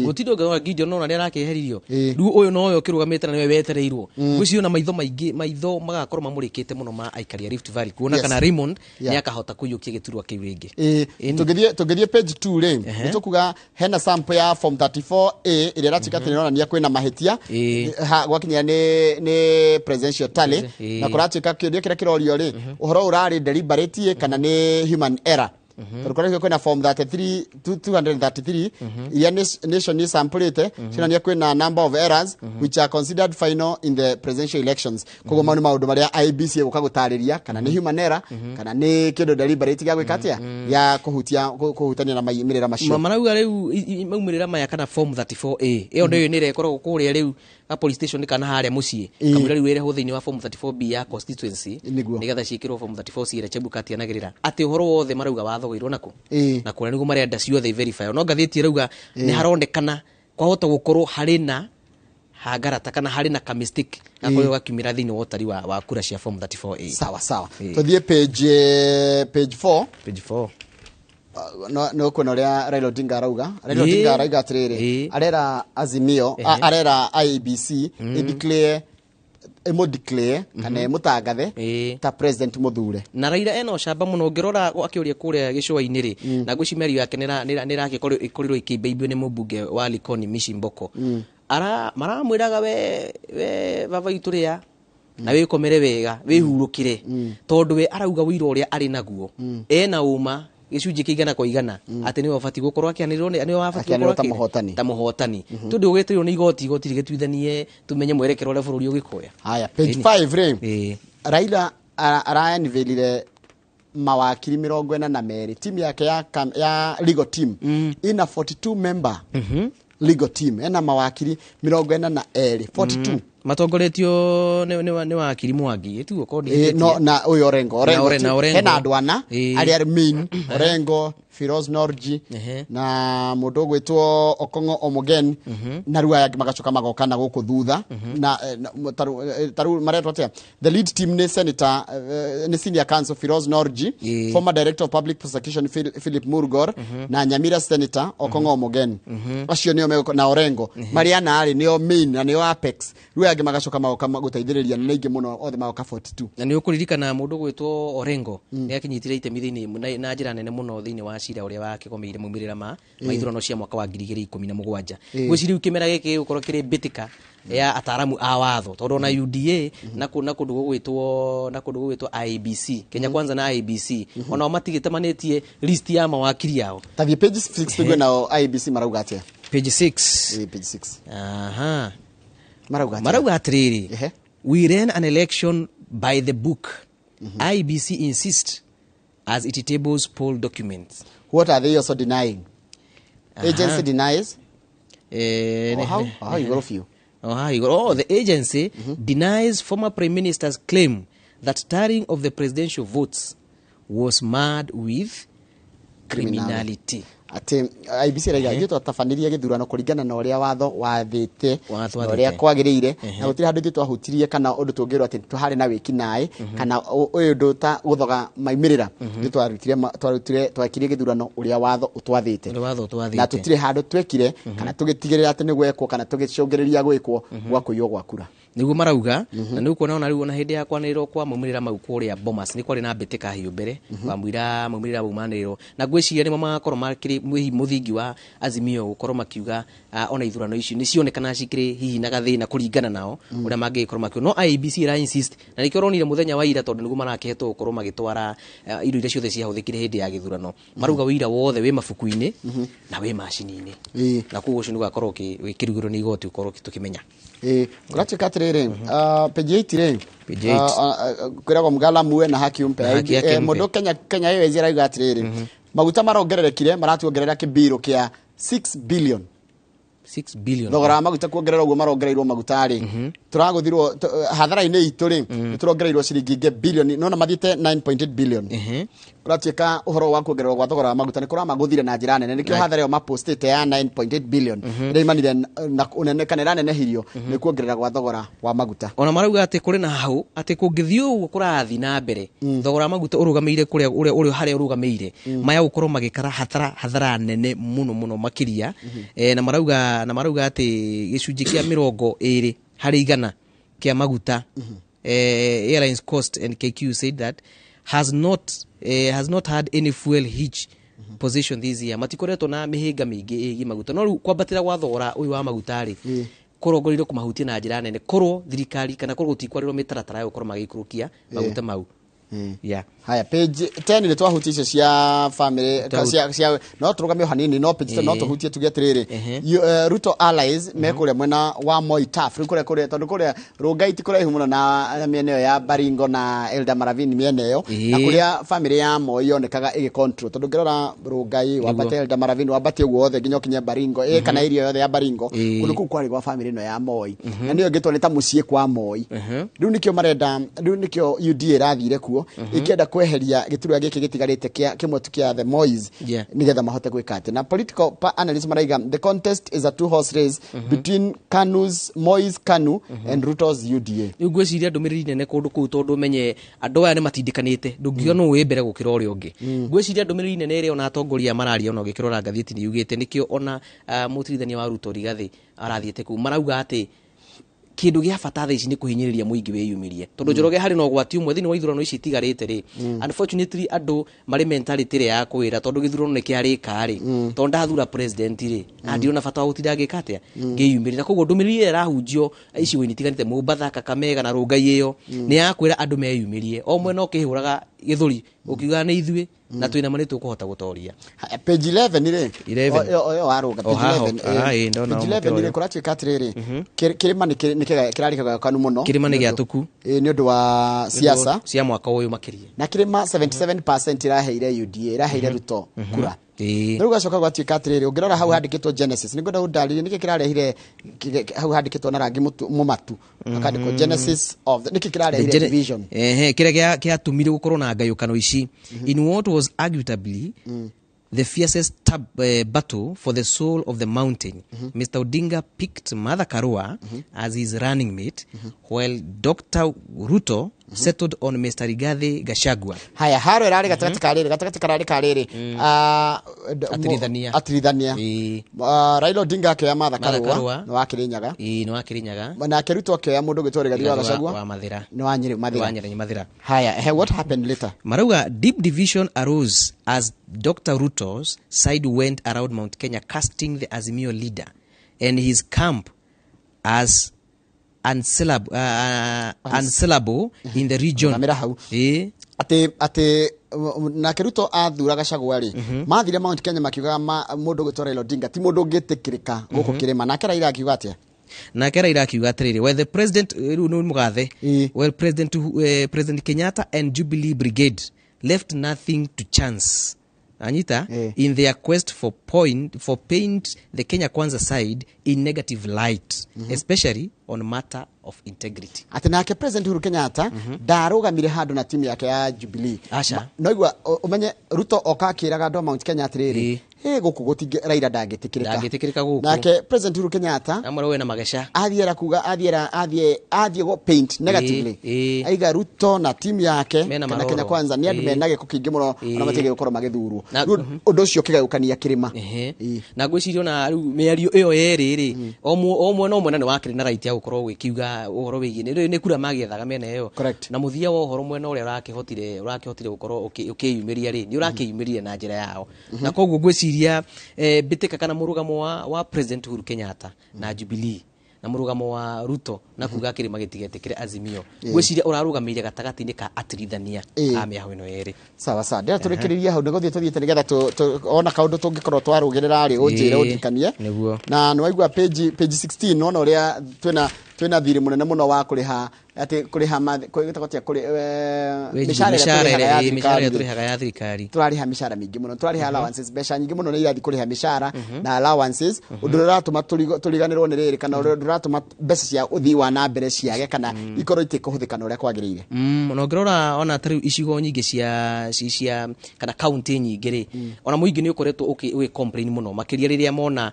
gutindo ngwa Gideon no na arakeheririo riu uyu no uyu kirugamite na niwe wetereirwo gwiciyo na maitho magakorwo mamurikite muno ma aikari ya Rift Valley kuona kana Raymond ni akahota kuyukia giturwa kiu ringi tugithie page 2 ri nitukuga hena sample ya form 34A iria ratika tinirona kwina mahitia gwakinya ni presidential tally na kuratika kiuria kiria kirorio ri uhoro urari deliberate kana ni human error Turukoreka kwena form 33 233 ya nation is samplete sinania kwena number of errors which are considered final in the presidential elections kogo mauni maundu maria IBC gukagutariria kana ni human error kana ni kindu deliberate gya gwikatia ya kuhutania na maimirira macio marauga riu maumirira maya kana form 34A iyo ndio ni rekorwo kuria riu a police station kana haria mucii kamura riu ere huthiini wa form 34B ya constituency nigetha ciikirwo form 34C ira Chebukati anagirira ati uhoro wothe marauga wathogeirwo nako na kuria nigu maria nda ciothe verify no gatheti rauga ni haronekana kwahota gukorwo harina hagarata kana harina ka mistake gakoyo gakimira thini wa utari wa kura cia form 34A sawa tuthie page 4 no kuna ria Raila Odinga arauga atiriri arera Azimio arera IBC declare kana mutangathe ta president muthure na Raila eno shamba muno ngirora akiuria kuria gicua-ini ri na gucimerio yake ni rakikorwo ikibeibio ni mubunge wa Likoni Mishi Mboko maramwiraga we baba ituria na wikomere wega wihurukire tondu we arauga wira uria ari naguo ena uma gicunji kigana kwa igana ati ni wafati gukorwo akianirwo ni wafati gukorwo ta muhotani tundu ugetirwo ni igoti rigituithanie tumenye mwerekero ule bururi ugikoya haya page 5 ri Raila araanivelire mawakili 42 timu yake ya legal team ina 42 member legal team ena mawakiri 42 matongoretio ni wakiri Mwangi tu no na uyo Orengo hena andu ana aria mean Orengo Firoz Norji na mundu gwitwo Okongo Omogen na ruwa yake magacoka magokana guku thutha na taru maretwo atia the lead team ni senator ni senior counsel Firoz Norji former director of public prosecution Philip Murgor na Nyamira senator Okongo Omogen acio nio me na Orengo Mariana ari nio mean na nio apex ruwa yake magacoka magokana guteithiriria na ingi muno othe magoka 42 na ni ukuririkana mundu gwitwo Orengo ni akinyitire itemi thiini na njira nene muno thiini wa cira uria wakigomeire mumirira ma ithurano cia mwaka wa 2017 gwiciri ukimera giki ukoro kiri bitika ya ataramu a watho tondu na UDA na kundu gugwitwo IBC Kenya Kwanza na IBC ona matigitamanetie list ya mawakiri yao tavie page 6 tigwe na IBC marauga atia page 6 page 6 aha marauga atiriri we ran an election by the book IBC insists as it tables poll documents. What are they also denying? Agency denies? How you got a few? The agency denies former Prime Minister's claim that tallying of the presidential votes was marred with criminality. Ati IBC raiga gitwa tafaniria githurano kuringana na uria watho wathite uria kwagirire na gutiri handu thitwa hutirie kana undu tungirwo ati tuhari na wiki nae kana uyu ndu ta guthoga maimirira twarutire twakirie githurano uria watho utwathite na tutire handu twekire kana tugitigirira ati ni gwekwo kana tugicungiriria gwikwo gwa kuyo gwa kura niguo marauga na niguo kuona ona riu ona hindi ya kwanirwo kwa mumirira mau kuria Bomas ni kwari na mbitika hiyo mbere bamwira mumirira bumanirwo na gwiciria ni mamakorwo makiri muthingi wa Azimio gukorwo makiuga ona ithurano icio ni cionekana cikiri hihi na gathina kuringana nao uria mangikorwo makio no IBC ra insist na nikio ronire muthenya wa ira tondu niguo marakehetwo gukorwo magitwara indo iria ciothe ciahuthikire hindi ya githurano maruga wira wothe wi mabuku-ini na wi macini-ini na kuguo cio nigakorwo wikirugiro ni igoti ukorwo tukimenya kurachika tiriri page 8 kwiragwo mgala muwe na haki umpe mundu Kenya yo ezira iga tiriri maguta marongererekire maratuongerera kibiro kia 6 billion thogora maguta kuongerera uguo marongereirwo maguta ri turaguthirwo hathara-ini itu ri turongereirwo ciringi billion nona mathite 9.8 billion kuratuika uhoro wa kuongererwo gwa thogora maguta ni kuramaguthire na njira nene nikio hathara yo mapostite ya 9.8 billion ndaimanire na unene kanera nene hirio ni kuongerera gwa thogora wa maguta ona marauga ati kuri na hau ati kungithio uguo kurathi na mbere thogora maguta urugameire kuria uri haria urugameire maya gukorwo magikara hathara nene muno makiria na marauga ati gicunji kia 20 hari igana kia maguta airlines cost and KQ said that has not had any fuel hitch position this year matikoretwo na mihinga mingi igi maguta no kwambatira gwa thogora uyu wa maguta ri kurongorire kumahutia na njira nene korwo thirikari kana korwo gutikwarirwo mitaratara yo gukorwo magikurukia maguta mau haya page 10 ni twahutisha cia family cia no turugamio hanini no page 10 no tuhutie tugetiriri Ruto allies mekuria mwena wa Moi Taf kuria tondu kuria Rungaiti kuria humuna na mieneo ya Baringo na Elda Maravini mieneo na kuria family ya Moi yonekaga igi control tondu ngirora Rungai wabate Elda Maravini wabate guothe nginya kinya Baringo kana area yothe ya Baringo kundu ku kwari gwa family no ya Moi na niyo ngitwa ni ta mucie kwa Moi riu nikio marenda riu nikio UDA rathire kuo ikienda kweheria giturwa giki gitigarite kimwe tukia the Mois nigetha mahote gwika ati na political analyst maraiga the contest is a two horse race between Kanu's Mois Kanu and Ruto's UDA ugweciria ndumiriri nene kundu kuu tondu menye andu aya ni matindikanite ndungiona uwe mbere gukira uri ungi ngweciria ndumiriri nene ire ona atongoria mararia ona gikirora ngathiti ni yugite nikio ona mutirithania wa Ruto Rigathi arathiete ku marauga ati kindu gia bata tha ici ni kuhinyiriria muingi weyumirie tondu Njoroge hari no gwati umwe thini wa ithurano ici tigarite ri unfortunately andu mari mentality ri ya kwira tondu githurano ni kiarika ri tondu ndathura president ri andio na bata gutira gikatia ngiyumirira koguo ndumirire rahunjio ici wini tiganite Mumbatha Kakamega na Rungai iyo ni ya kwira andu meyumirie o mwe no kihuraga githuri ukiuga ni ithuĩ na twina mari tukuhota gutoria page 11 ri oyo waruga page 11 ri kuratuika atiriri kirima ni kirarikaga kanu muno kirima ni giatuku ni undu wa siasa cia mwaka uyu makirie na kirima 77% iraheire UDA iraheire Ruto kura Rĩu gacoka gwatuĩka atĩrĩrĩ ũngĩrora hau handĩkĩtwo Genesis nĩngwenda ũndarĩrie nĩkĩ kĩrarehire hau handĩkĩtwo na rangi mũmatu akandĩkwo Genesis of nĩkĩ kĩrarehire division kĩrĩa gĩatũmire gũkorwo na ngayũkano ici in what was arguably the fiercest battle for the soul of the mountain. Mr. Odinga picked Martha Karua as his running mate, while Dr. Ruto settled on Mr. Rigathi Gachagua. Haya haro irari gatagati kariri atirithania Raila Odinga akioya Martha Karua no akirinyaga no akirinyaga na Ruto akioya mundu gitwa Rigathi Gachagua wa Mathira no anyiri Mathira. Haya what happened later? Marauga deep division arose as Dr. Ruto's side went around Mount Kenya casting the Azimio leader and his camp as unsellable in the region. Ate na Ruto athura Gachagua ri mathire Mount Kenya makiuga mundu gitwa Raila Odinga ti mundu ngitikirika guku kirima na Raila akiuga atia na Raila akiuga atiriri well the president no mugathe well President Kenyatta and Jubilee Brigade left nothing to chance Anita in their quest for paint the Kenya Kwanza side in negative light especially on matter of integrity. Ati nake President Uhuru Kenyatta ndarugamire handu na timu yake ya Jubilee no igwa umenye Ruto okakiraga andu Mount Kenya atiriri guku gutinge Raila ndagitikirika guku nake President Uhuru Kenyatta amwe na magesha athiera kuga athie go paint negatively aiga Ruto na timu yake kana Kenya Kwanza ni andu menage kukinge muno ona matige gukorwo magithurwo undu ucio kigayukania kirima na gwicirio na miario iyo yeriri omwe no mwena ni wakiri na right ya gukorwo gwikiuga uhoro wigi ni kura magiethaga mena iyo na muthia wa uhoro mwena uria urakihotire gukorwo ukiyumiria ri ni urakiyumiria na njira yao na koguo gwiciria bitika kana murugamo wa President Uhuru Kenyatta na Jubilee na murugamo wa Ruto na kuga kiri magitigetekire Azimio gwiciria urarugamire gatagati-ini ka atirithania a miaho ino yeri sawa ndira turikiriria hau nigo thiete nigetha ona kaundu tungikorwo twarugirira ri unjire undikanie na ni waigua page 16 ona uria twina thiri munene muno wa kuriha ati kuriha gwitagotia kuri mishahara turihaga ya thirikari turariha mishahara mingi muno turariha allowances besha nyingi muno ni irathi kuriha mishahara na allowances undu ruratuma turiganirwo ni riri kana ruratuma mbeca cia uthii wa na mbere ciage kana ikorwo itikuhuthikana uria kwagirire no ngirora ona tari icigo nyingi cia kana county nyingi ri ona muingi ni ukoretwo complain muno makiria riria mona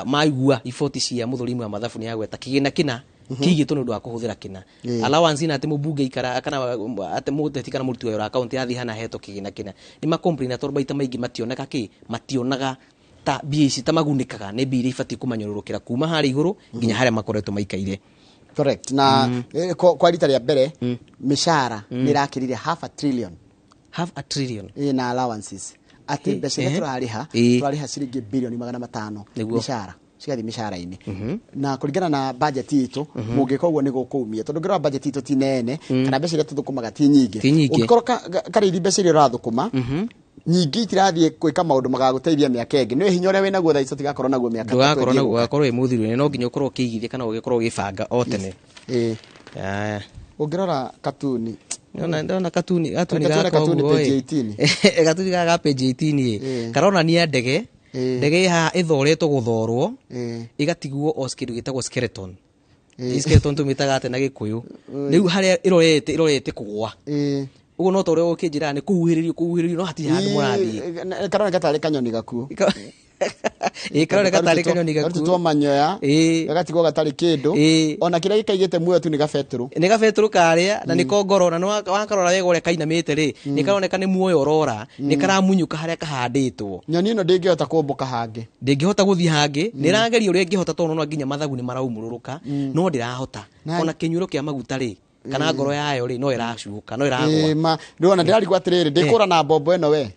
maigua ifoti cia muthurimu wa mathabu ni agweta kigina kina kigito ndu wa kuhuthira kina allowance ina ati mubunge ikara kana ati muteti kana muruti wa account yathi hana heto kigina kina ni ma complain ator baita maingi mationaga ta bici ta magunikaga ne biri ifati kumanyororokera kuma hari iguru nginya haria makoretwo maikaire correct na kwa rita ria mbere mishahara ni rakirire half a trillion na allowances ati mbeca turariha ciringi bilioni 500 mishahara cigathi mishahara-ini na kuringana na budget itu mungika uguo ni gukumia tondu ngira budget itu ti nene kana mbeca iria tuthukumaga ti nyingi ugikorwo karithi mbeca iria urathukuma nyingi itirathie gwika maundu magaguteithia miaka ingi ni hinya uria wina guo thaico tigakorwo naguo miaka ugakorwo wi muthiru no nginya ukorwo ukigithia kana ugikorwo ugibanga o tene ungirora katuni ndona katuni gaka page 18 katuni gaka page 18 karona ni ndege ha ithoretwo guthorwo igatigwo oskindu gitagwo skeleton skeleton tumitaga ate na gikuyu riu haria irorete kugwa ugo no tore ukinjira ni kuhuhiririo no hati handu murathi karona gatari kanyoni gaku karona gatari kanyoni gaku tutwa manyoya gagatigwo gatari kindu ona kiria gikaigite muoyo tu ni gabetru karia na niko ngoro na wakarora wega uria kainamite ri ni karoneka ni muoyo orora ni karamunyuka haria kahanditwo nyoni ino ndingihota kumbuka hangi ndingihota guthi hangi ni rageria uria ingihota tono no nginya mathagu ni maraumururuka no ndirahota ona kinyuro kia maguta ri kana ngoro yayo ri no iracuka no iragwa ndona ndirarigwa atiriri ndikura na bombo eno we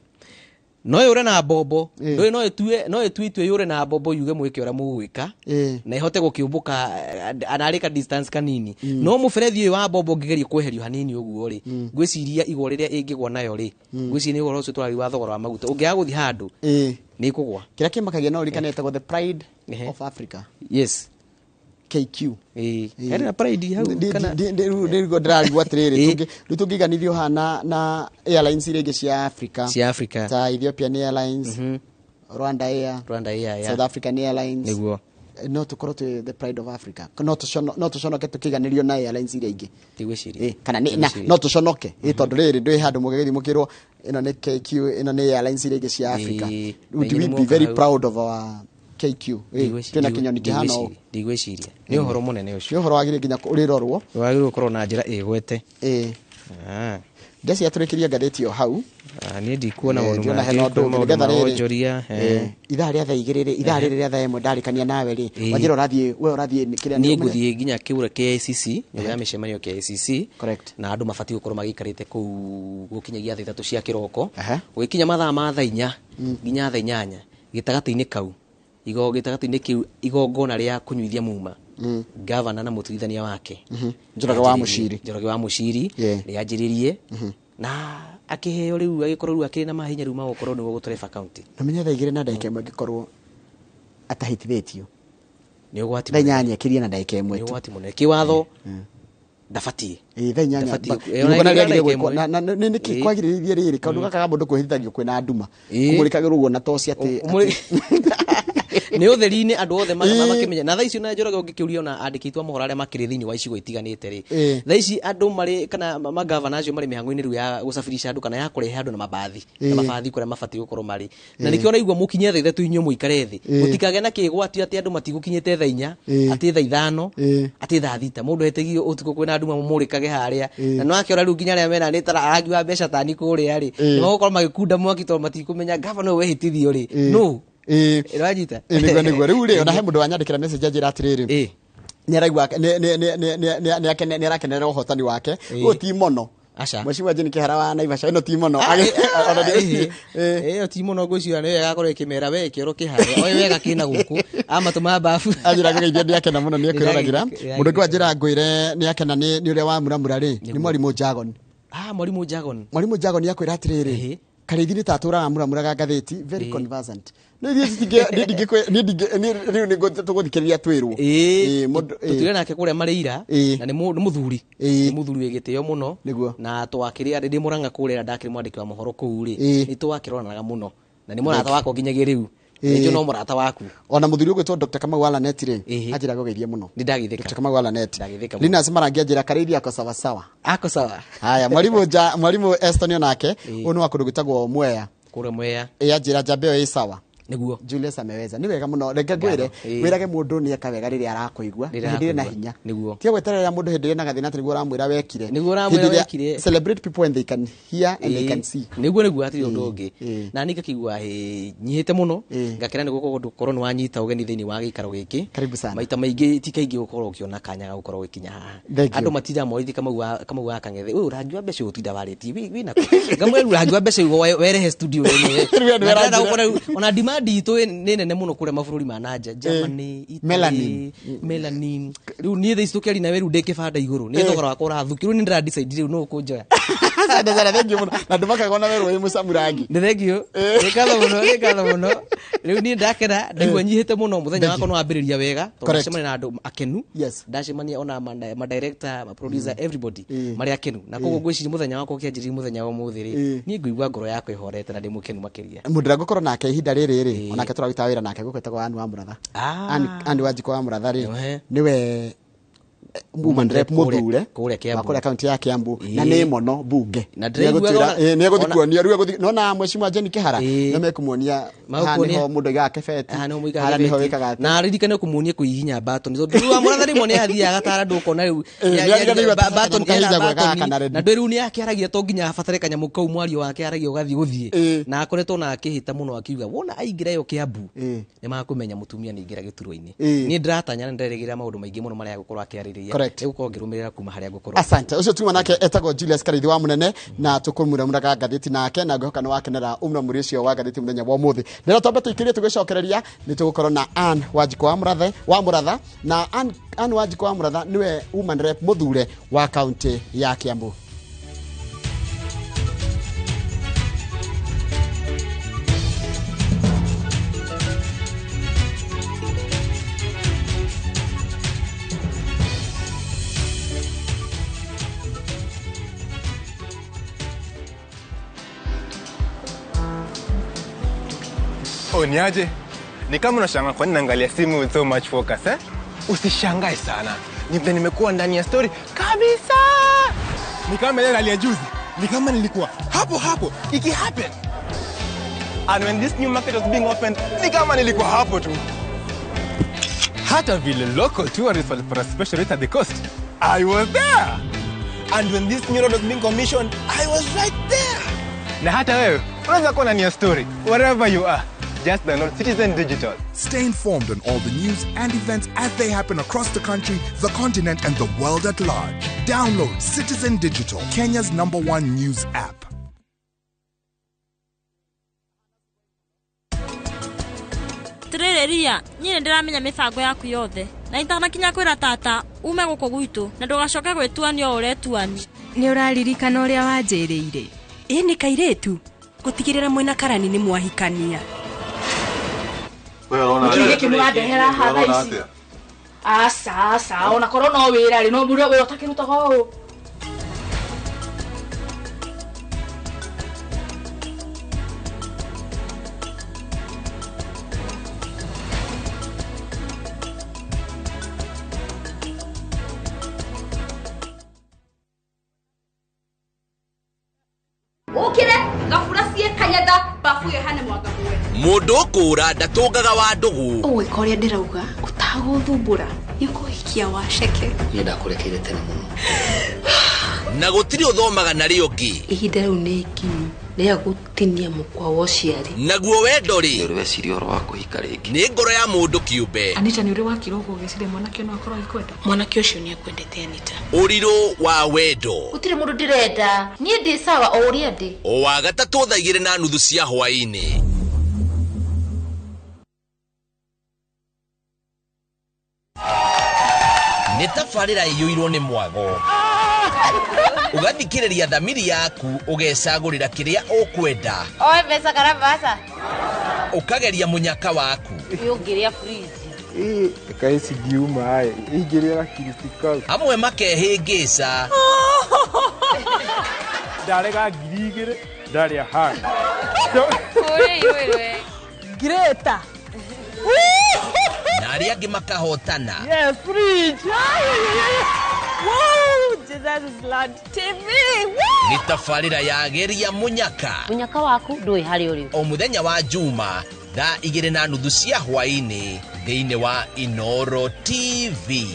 no yure na bombo no etue yure na bombo yuge mwike ora mugwika na ihote gukiumbuka anarika distance kanini no muferethi wa bombo ngigeria kweherio hanini uguo ri gwiciria igwa riria ingigwa nayo ri gwiciria ni igwa ucio twari wa thogora wa maguta ungiaga guthi handu ni kugwa kira kimakagia no rikanete the pride of Africa yes KQ na pride hau kana ndigo ndirarigwa atiriri tungiganithio hana na airlines iria ingi cia Africa ta Ethiopian Airlines Rwanda Air, South African Airlines. Niguo. No tukorwo twi the pride of Africa. No tuconoke tukiganirio na airlines iria ingi. Tigwiciria. Kana no tuconoke. Tondu riri ndwi handu mugithimukirwo ino ni KQ, ino ni airlines iria ingi cia Africa. Would we be very proud of our KQ? Tuna kinyoni kihano. Ndigwiciria. Ni uhoro munene ucio. Ni uhoro wagire nginya urirorwo. Wagire ukorwo na njira igwete. Ndeci aturikiria ngathĩti yo hau. Niĩ ndikuona maũndũ mangĩ ma wonjoria. Ithaa rĩa thaa igĩrĩ ithaa rĩrĩ rĩa thaa ĩmwe ndarĩkania nawe rĩ. Wanjĩra ũrathiĩ kĩrĩa niĩ ngũthiĩ nginya kĩura KICC, nyũmba ya mĩcemanio KICC. Na andũ mabatiĩ gũkorwo magĩikarĩte kũu gũkinyagia thaa 3 cia kĩroko. Gũkinya mathaa ma thaa 4 nginya thaa 8 gĩtagatĩ-inĩ kau. Gĩtagatĩ-inĩ kĩu igongona rĩa kũnyuithia muma. Governor na mũtuithania wake. Njoroge wa Muciri rĩanjĩrĩrie na akĩheo rĩu agĩkorwo rĩu akĩrĩ na mahinya rĩu magũkorwo nĩguo gũtũreba county. Na menya thaa 2 na ndagĩka 1 angĩkorwo atahitithĩtio nĩ ũgwati thaa 8 akĩria na ndagĩka 1 nĩ ũgwati mũnene kĩwatho ndabatiĩ thaa 8 ngona rĩagire gwĩkwo na nĩkĩ kwagĩrĩrithia rĩrĩ kaũndũ gaka ga mũndũ kwĩhithagio kwĩna nduma kũmũrĩkagĩrwo ũguo na toci atĩ nĩ ũtheri-inĩ andũ othe makĩmenya na thaa icio na Njoroge ũngĩkĩũria na andĩki a mohoro arĩa makĩrĩ thĩinĩ wa icigo itiganĩte rĩ thaa ici andũ marĩ kana magavana acio marĩ mĩhang'o-inĩ rĩu ya gũcabirisha andũ kana ya kũrehe andũ na mabathi kũrĩa mabatiĩ gũkorwo marĩ na nĩkĩo ũraigua mũkinye thaa 3 inyuĩ mũikare thĩ mũtikagĩa na kĩgwatio atĩ andũ matigũkinyĩte thaa 4 atĩ thaa 5 atĩ thaa 6 mũndũ etegio ũtukũ kwĩna nduma mũmũrĩkage harĩa na no akĩora rĩu nginya arĩa mena nĩ tara arangi wa mbeca tani kũrĩa rĩ nĩ magũkorwo magĩkunda mwaki tondũ matikũmenya gavana ũyũ wehĩtithio rĩ no rwanyita nĩguo rĩu rĩ ona he mũndũ wanyandĩkĩra message njĩra atĩrĩrĩ nĩ araigua nĩ arakenerera ũhotani wake ũyũ ti mono Mheshimiwa Jane Kihara wa Naivasha ĩno ti mono ĩyo ti mono ngwĩciria nĩ wega akorwo ĩkĩmera we kĩoro kĩharĩa oĩ wega kĩna gũkũ amatũma babu anjĩra ngĩgeithia nĩ akena mũno nĩ ekwĩroragĩra mũndũ ũngĩ wanjĩra ngwĩre nĩ akena nĩ ũrĩa wa muramura rĩ nĩ mwarimũ Jagon mwarimũ Jagon akwĩra atĩrĩrĩ Karithi nĩ tatũraga muramuraga ngathĩti very conversant nĩ rĩu nĩ tũgũthikĩrĩria twĩrwo tũtire nake kũrĩa marĩ ira na nĩ mũthuri wĩ gĩtĩo mũno na twakĩrĩ ndĩ Mũrang'a kũrĩa ndakĩrĩ mwandĩki wa mohoro kũu rĩ nĩ twakĩroranaga mũno na nĩ mũrata wakwa nginyagia rĩu nĩnjũ no mũrata waku ona mũthuri ũgwĩtwo Dr. Kamau Alanet rĩ anjĩra gũgeithia mũno nĩ ndagĩthĩka Dr. Kamau Alanet Linus Marangi anjĩra Karithi ako sawa haya mwarimũ Estonio nake ũyũ nĩ wa kũndũ gwĩtagwo Mwea kũrĩa Mwea anjĩra Jambeo ĩ sawa niguo Julius ameweza nĩ wega mũno reke ngwĩre wĩrage mũndũ nĩ eka wega rĩrĩa arakũigua hĩndĩ na hinya tiga gweterera mũndũ hĩndĩ na gathĩna nĩguo ũramwĩra wekire celebrate people when they can hear and they can see nĩguo atĩ ũndũ ũngĩ na nĩ ngakĩigua nyihĩte mũno ngakĩra nĩguo gũkorwo nĩ wanyita ũgeni thĩinĩ wa gĩikaro gĩkĩ maita maingĩ ti kaingĩ gũkorwo ũkĩona kanya ga gũkorwo gũkinya haha andũ matira morithi Kamau wa Kang'ethe ũyũ rangi wa mbeca ũtinda warĩtie wĩna ngamwe rangi wa mbeca werehe studio ona demand itu nĩ nene mũno kũrĩa mabũrũri ma nanja Germany Italy melanin rĩu niĩ thĩ citũkĩari na weru ndĩkĩbanda igũrũ nĩ thogora wakwa ũrathukirwo nĩ ndĩra decide rĩu no kũnjoya thengiũ mũno na ndũmakagwo na weru wĩ mũcamurangi nĩ thengio nĩkatho mũno rĩu niĩ ndakena ndaigua nyihĩte mũno mũthenya wakwa nĩ wambĩrĩria wega tondũ ndacemania na andũ akenu ndacemania ona ma director ma producer everybody marĩ akenu na koguo ngwĩciria mũthenya wakwa ũkĩanjĩrĩria mũthenya wa ũmũthĩ rĩ niĩ ngũigua ngoro yakwa ĩhorete na ndĩ mũkenu makĩria mũndũ ngũkorwo nake ihinda rĩrĩ onake tũraruta wĩra nake gũkwetagwo Anne wa Mũratha Anne wa Njiko wa Mũratha rĩ nĩwe woman rep mũthure kũrĩa kaunti ya Kiambu na nĩ mono bunge nĩ egũthiĩ kuonia rĩu egũthiĩ nona Mheshimiwa Jane Kihara nĩ mekũmuonia haha nĩho mũndũ aigaga kebeti haha nĩho wĩkaga na ririkane kũmuonia kũhihinya batoni tondũ wa Mũratha rĩmwe nĩ athiaga agatara andũ ũkona rĩu batoni na ndĩ rĩu nĩ akĩaragia to nginya abatare kanyamũ kau mwario wake aragia ũgathiĩ na akoretwo na akĩhĩta mũno akiuga wona aingĩra yo Kiambu nĩ makũmenya mũtumia nĩ aingĩra gĩturwa-inĩ niĩ ndiratanya na nderĩgĩrĩra maũndũ maingĩ mũno marĩa gũkorwo akĩarĩrĩria gukorwo ngĩrũmĩrĩra kuma harĩa ngũkorwo asante ucio tuma nake etagwo Julius Karithi wa Mũnene na tũkũmũramũraga ngathĩti nake na ngĩhoka nĩ wakenera ũmũramũri ũcio wa ngathĩti mũthenya wa ũmũthĩ rĩrĩa twambe tũikĩrie tũgĩcokereria nĩ tũgũkorwo na Anne wa Njiko wa Mũratha na Anne wa Njiko wa Mũratha nĩwe woman rep mũthure wa kaunti ya Kiambu. Niaje? Ni kama unashangaa kwa nini naangalia simu with so much focus, eh? Usishangae sana. Nimekuwa ndani ya story kabisa. Ni kama ile ya juzi. Ni kama nilikuwa hapo. Iki happen. And when this new market was being opened, ni kama nilikuwa hapo tu. Hata vile local tourists for a special rate at the coast, I was there. And when this new road was being commissioned, I was right there. Na hata wewe, unaweza kuwa ndani ya story, wherever you are. Just download Citizen Digital. Stay informed on all the news and events as they happen across the country, the continent, and the world at large. Download Citizen Digital, Kenya's #1 news app. Ria, nyine ndiramenya mibango yaku yothe. Na itanakinya kwira tata, ume guko gwitu, na ndugacoke gwituani o uretuani. Ni uraririkana uria wanjirire? Ni kairetu. Gutigirira mwena karani ni mwahikania. Kige kimurandehera hatha ici. Asa, ona korona no wira ri no mbure we utakiruta go. Ukire gafuracie kanyada bafuye hane mwagabuwe. Mundu kura ndatungaga wa ndugu. Owe koria ndirauga utaguthumbura nikuhikia waceke. Ni ndakurekeire tene muno. Na gutiri uthomaga na rio ngi. Ihinda riu ni ikinyu ria gutinia mukwa wa uciari. Naguo wendo ri. Ni urweciria oro wa kuhika ringi. Ni ngoro ya mundu kiumbe. Anita ni uri wakirogo gicire mwanake no akorwo ikwenda. Mwanake ucio ni akwendete Anita. Uriro wa wendo. Utire mundu ndirenda. Nie ndi sawa o uria ndi. O wa gatatu 2:30 cia hwaini. Nĩ tabarĩra ĩiyũirwo nĩ mwago. Ũgathikĩrĩria thamiri yaku ũgecagũrĩra kĩrĩa ũkwenda. Oe pesa karabasa. Ũkageria mũnyaka waku. Yongeria freeze. Kaisi giuma haya. Ingiria kiristikal. Amwe makehĩngĩca. Ndarega ngirigire, ndari aha. Ore. Greta. Na arĩa angĩ makahotana. Yes, fridge. Wow, Jesus is Lord. TV. Nĩ tabarĩra yageria mũnyaka. Mũnyaka waku ndũĩ harĩ ũrĩ. O mũthenya wa Juma, 2:30 cia hwaĩ-inĩ thĩinĩ wa Inoro TV.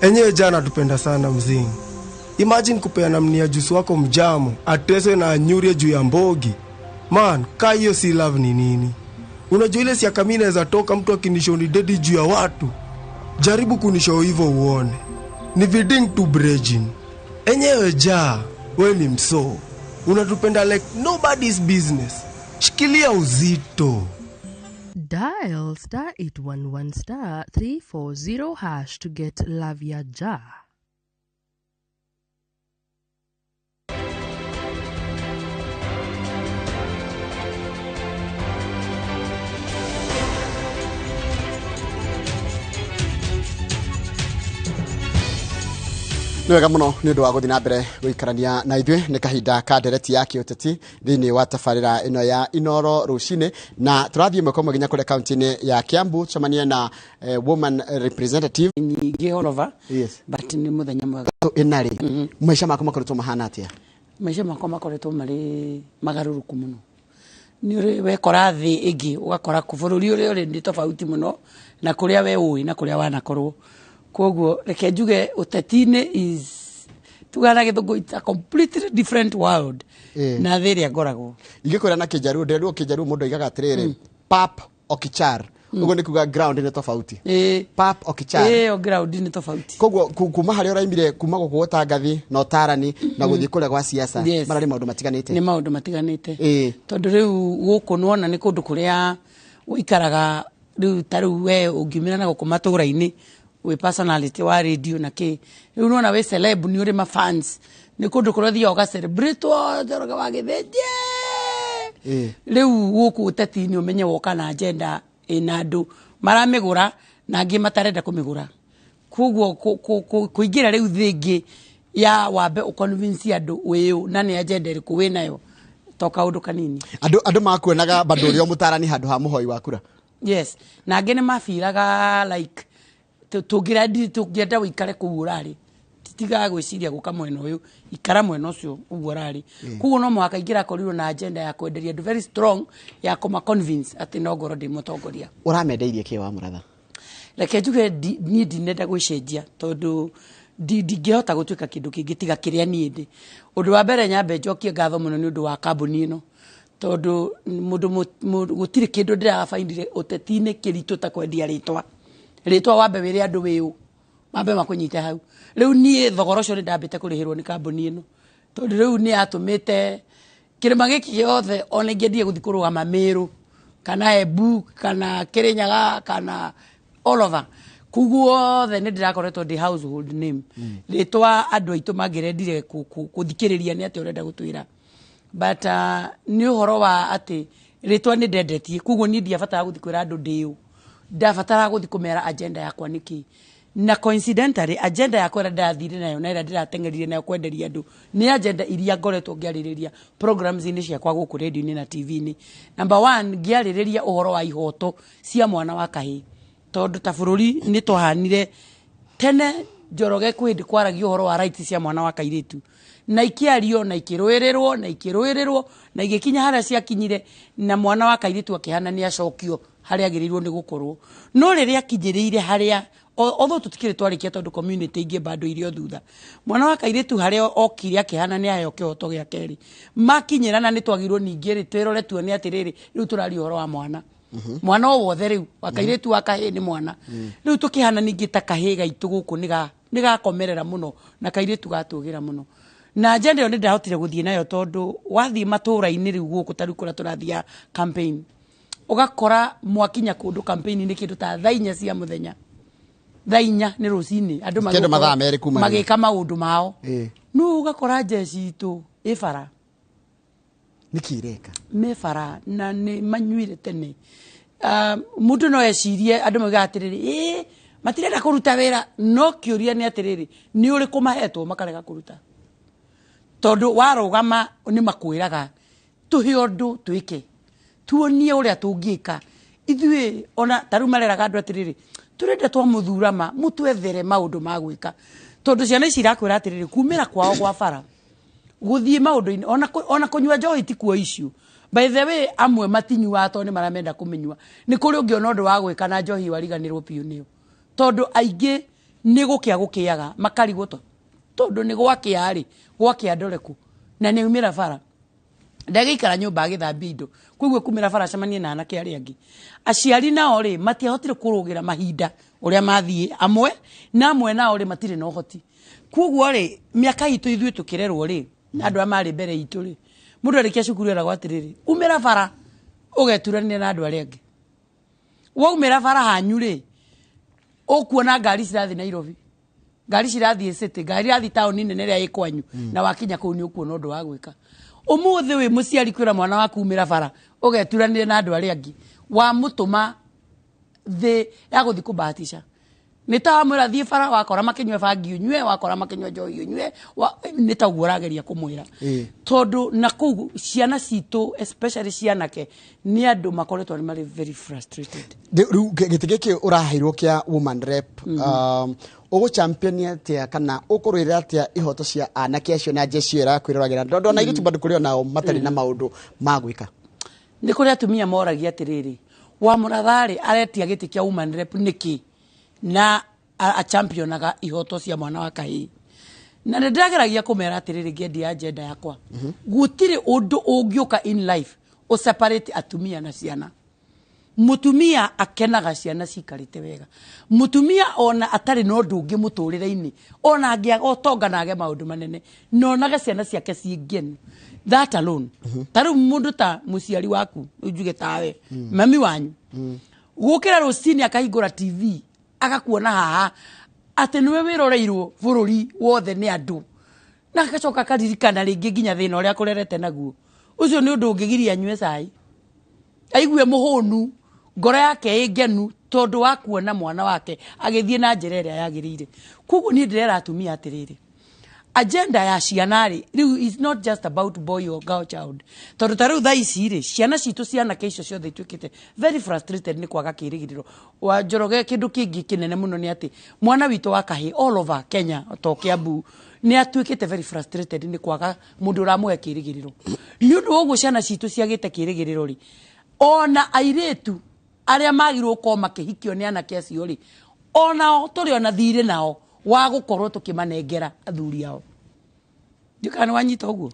Enyewe jana tupenda sana mzingi. Imagine kupeana mnia juice wako mjamo, ateswe na anyurie juu ya mbogi. Man, kaa hiyo si love ni nini? Unajua ile siaka mimi naweza toka mtu akinishoni dedi juu ya watu. Jaribu kunishow hivyo uone. Ni viding to bridging. Enyewe we ni mso. Unatupenda like nobody's business. Shikilia uzito. Dial *811 340# to get Lavia Ja. Nĩ wega mũno nĩ ũndũ wa gũthiĩ na mbere gũikarania na ithuĩ nĩ kahinda ka ndereti ya kĩũteti thĩinĩ wa tabarĩra ĩno ya Inoro rũcinĩ, na tũrathiĩ mweko mũginya kũrĩa kaunti-inĩ ya Kiambu tucemanie na woman representative Nyingĩ Olova. Yes. But nĩ mũthenya mwega. Ĩna rĩ maica makwa makoretwo mahana atĩa? Maica makwa makoretwo marĩ magarũrũku mũno. Nĩ ũrĩ wekora thĩ ĩngĩ ũgakora bũrũri ũrĩa ũrĩ nĩ tofauti mũno na kũrĩa we ũĩ na kũrĩa wanakorwo. Koguo reke njuge uteti-inĩ is tugana gĩthũngũ it's a completely different world. Na thĩrĩa ngoragwo ingĩkwĩra na Kĩnjaruo nderwo Kĩnjaruo mũndũ aigaga atĩrĩrĩ pap okichar ugo nĩ kuga ground nĩ tofauti. Pap okichar o ground nĩ tofauti. Koguo kuma harĩa ũraimire kuma gũkũ ũtangathi na ũtarani na gũthiĩ kũrĩa gwa siasa mararĩ maũndũ matiganĩte. Nĩ maũndũ matiganĩte tondũ rĩu gũkũ nĩwona nĩ kũndũ kũrĩa ũikaraga rĩu tarĩu we ũngiumĩra na gũkũ matũũra-inĩ we personality wa radio na ke riu nona we celeb ni uri ma fans ni kundu kurothia oga celebrate oga wa githenje riu guku uteti ni umenye woka na agenda ina andu maramigura na angi matarenda kumigura koguo kuingira riu thingi ya wambe uconvince andu wiu na ni agenda iriku winayo toka undu kanini andu makuonaga bado uri mutarani handu ha muhoi wa kura. Yes, na angĩ nĩ mabiraga like tũngĩenda wĩikare kũu ũrarĩ titigaga gwĩciria gũka mwena ũyũ ikara mwena ũcio ũguo ũrarĩ koguo no mũhaka ingĩrakorirwo na agenda ya kwenderia andũ very strong ya kũma convince atĩ no ngorwo ndĩ mũtongoria. Ũramendeirie kĩ wa mũratha? Reke njuge niĩ ndinenda gwĩcenjia tondũ ndingĩhota gũtuĩka kĩndũ kĩngĩ tiga kĩrĩa niĩ ndĩ. Ũndũ wa mbere nyambe njokie ngatho mũno nĩ ũndũ wa kambuni ĩno tondu mundu gutire kindu ndirabaindire uteti-ini kiritu ta kwendia ritwa wambe wire andu wiu mambe makunyite hau riu nie thogoro ucio ni ndambite kurihirwo ni kambuni ino tondu riu ni atumite kirima giki giothe ona ingĩendie guthi kurugama Meru kana Embu kana Kirinyaga kana all over kuguothe ni ndirakoretwo ndi household name ritwa andu aitu mangirendire kuthikiriria ni ati urenda gutwira but ni uhoro wa ati ritwa ni ndendetie kuguo ni ndiabatara guthi kwira andu ndiu ndabatara guthi kumera agenda yakwa niki na coincidentally agenda yakwa ndathire nayo na ira ndiratengerire nayo kwenderia andu ni agenda iria ngoretwo ngiaririria programs ini ciakwa guku radio-ini na TV-ini. Number 1 ngiaririria uhoro wa ihoto cia mwana wa kahi tondu ta bururi ni twahanire tene Njoroge kwindi kwaragio uhoro wa rights cia mwana wa kairitu na ikiario na ikiruirirwo na igikinya haria ciakinyire na mwana wa kairitu akihana ni acokio haria agirirwo ni gukorwo no riria akinyiriire haria otho tutikire twarikia tondu community ingi bado irio thutha mwana wa kairitu haria okire akihana ni ayo kihoto gia keri makinyirana ni twagirwo ningi ri twirore tuone atiriri riu turari uhoro wa mwana mwana o wothe riu wa kairitu wa kahi ni mwana riu tukihana ningi ta kahi gaitu guku nigakomerera muno na kairitu gatugira muno na agenda yo ni ndahotire guthie nayo tondu wathie matura-ini riu guku tari kura turathia campaign ugakora mwakinya kundu campaign ni kindu ta thainya cia muthenya thainya ni rucini andu magika maundu mao no ugakora jeshi itu ifara nikireka mefara na ni manyuire tene mundu no ecirie andu magatiriri matirenda kuruta wira no kiuria ni atiriri ni uri kumahetwo makarega kuruta tondu warugama ni makwiraga tuhe undu twike tuonie uria tungika ithui ona taru mareraga andu atiriri turenda twa muthurama mutwethere maundu ma gwika tondu ciana ici irakwira atiriri kumira kwao gwa bara guthie maundu-ini ona kunyua njohi ti kuo issue by the way amwe matinyua to ni maramenda kumenyua ni kuri ungiona undu wa gwika na njohi wariganirwo piu niyo tondu aingi ni gukiaga makarigwo tondu ni gwakiari gwakia ndoreku na ni umira bara ndagikara nyumba agithambia indo koguo kumira bara cemanie na anake aria angi aciari nao ri matiahotire kurugira mahinda uria mathie amwe na amwe nao ri matire na uhoti koguo ri miaka itu ithui tukirerwo ri andu amari mbere itu ri mundu arikia cukuru era gwatiriri umira bara ugeturania na andu aria angi wa umira bara hanyu ri ukuona ngari cirathi Nairobi ngari cirathi city ngari irathi town nene ria ikwanyu na wakinya kuu ni ukuona undu wa gwika umuthi wi muciari kwira mwana waku umira bara ugeturanire na andu aria angi wa mutuma thi ya guthi kubahatisha ni ta mwira thie bara wakora makinywe bangi unywe wakora makinywe njohi unywe ni ta guo rageria kumwira tondu na kuu ciana citu especially cianake ni andu makoretwo ni mari very frustrated riu gitigiki uraheirwo kia woman rep ugu championia tia kana ukurwira atia ihoto cia anake acio na jeshi era kwiriragira ndo na iritu bado kuri onao matari na maundu magwika ni kuri atumia moragia atiriri wa murathari aretia giti kia woman rep niki na a championaga ihoto cia mwana wa kahi na ndageragia kumera atiriri ngendi agenda yakwa gutire undu ungiuka in life o separate atumia na ciana mutumia akenaga ciana cikarite wega mutumia ona atari no ndungi muturire-ini ona angia otonga nage maundu manene no naga ciana ciake ciingeni that alone taru mundu ta muciari waku ujuge tawe mami wanyu gukira rucini akahingura TV agakuona haha ati niwe wiroreirwo bururi wothe ni andu na agacoka karirikana ringi nginya thina uria kurerete naguo ucio ni undu ungigiria nywe cai aigue muhunu ngoro yake ingenu tondu wa kuona mwana wake agithie na njira iria yagirire koguo ni ndirera atumia atiriri agenda ya cianari riu is not just about boy or girl child. Tondu ta riu tha ici ri ciana citu ciana keisho ciothe itwikite very frustrated ni kwaga kirigiriro. Wa Njoroge kindu kingi kinene muno ni ati mwana witu wa kahi all over Kenya to Kiambu ni atwikite very frustrated ni kwaga mundu uramuhe kirigiriro. Ni undu woguo ciana citu ciagite kirigiriro ri ona airetu aria magirwo ko makihikio ni anake acio ri ona turi ona thire nao wa gukorwo tukimanengera athuri ao. Ndikana wanyita uguo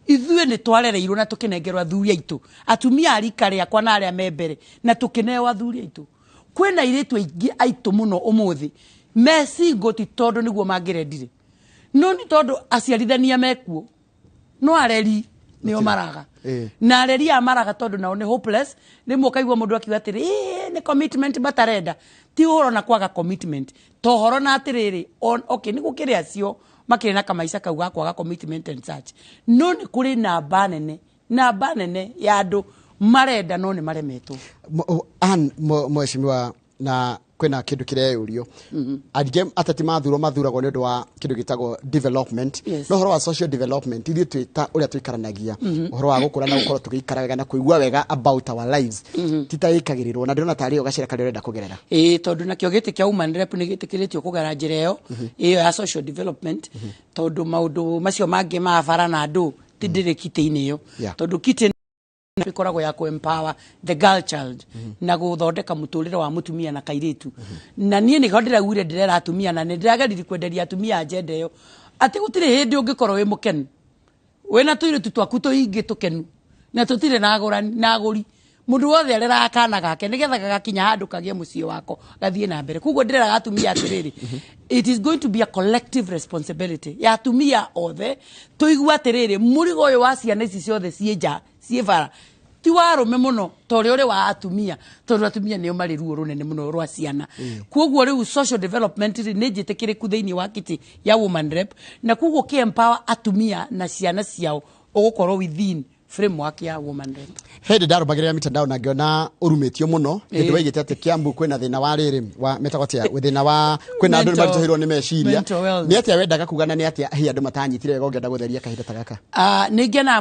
ithuĩ nĩ twarereirwo na tukinengerwo athuri aitu atumia arika riakwa na aria membere na tukineo athuri aitu. Kwina iretu aingi aitu muno umuthi mesingo ti tondu niguo mangirendire no ni tondu aciarithania mekuo no areri nio maraga na areri amaraga tondu nao ni hopeless rimwe kaigwa mundu akiuga atiri ni commitment batarenda ti horo na kwaga commitment to horo na atiriri okay ni gukire acio makire na kamaisha kauga kwaga commitment and such no ni kuri namba nene ya andu marenda no ni maremetwo mheshimiwa na kwena kindu kireyurio adige atati mathuragwo ni undu wa kindu gitagwo development no horo wa social development ithuĩ twita uria twikaranagia horo wa gukura na gukorwo tugikara wega na kuigua wega about our lives titaikagirirwo na ndona tari ugacira kali urenda kugerera tondu nakio giti kia human rep ni gitikiritio kugera njira iyo ya social development tondu maundu macio mangi ma bara na andu tindire kiti-ini iyo tondu kiti bikoragwo ya ku empower the girl child na guthondeka muturire wa mutumia na kairitu na nie ni gondira gwire ndirera atumia na ndirageriri kwenderia atumia agenda iyo ati gutire hindi ungikorwo wi mukenu wena tuiritu twaku tuingi tukenu na tutire na agurani na aguri mundu wothe arera akana gake nigetha gakinya handu kagie mucii wako gathie na mbere kugo ndirera atumia atiriri it is going to be a collective responsibility ya atumia othe tuigua atiriri murigo uyu wa ciana ici ciothe cienja cievara ti warume muno tori uri wa atumia tondu atumia nio mari ruo runene muno rwa ciana kuoguo riu social development ni njitikiriku thiini wa kiti ya woman rep na kuoguo ki empower atumia na ciana ciao ugukorwo within framework ya woman rep hindi ndarumagirira mitandao na ngiona urumitio muno hindi waigite ati Kiambu kwina thina wa riri wa metagotia thina wa kwina andu maritohirwo ni meciria ni atia wendaga kugana ni atia hi andu matanyitire wega ungienda gutheria kahinda ta gaka ni ngena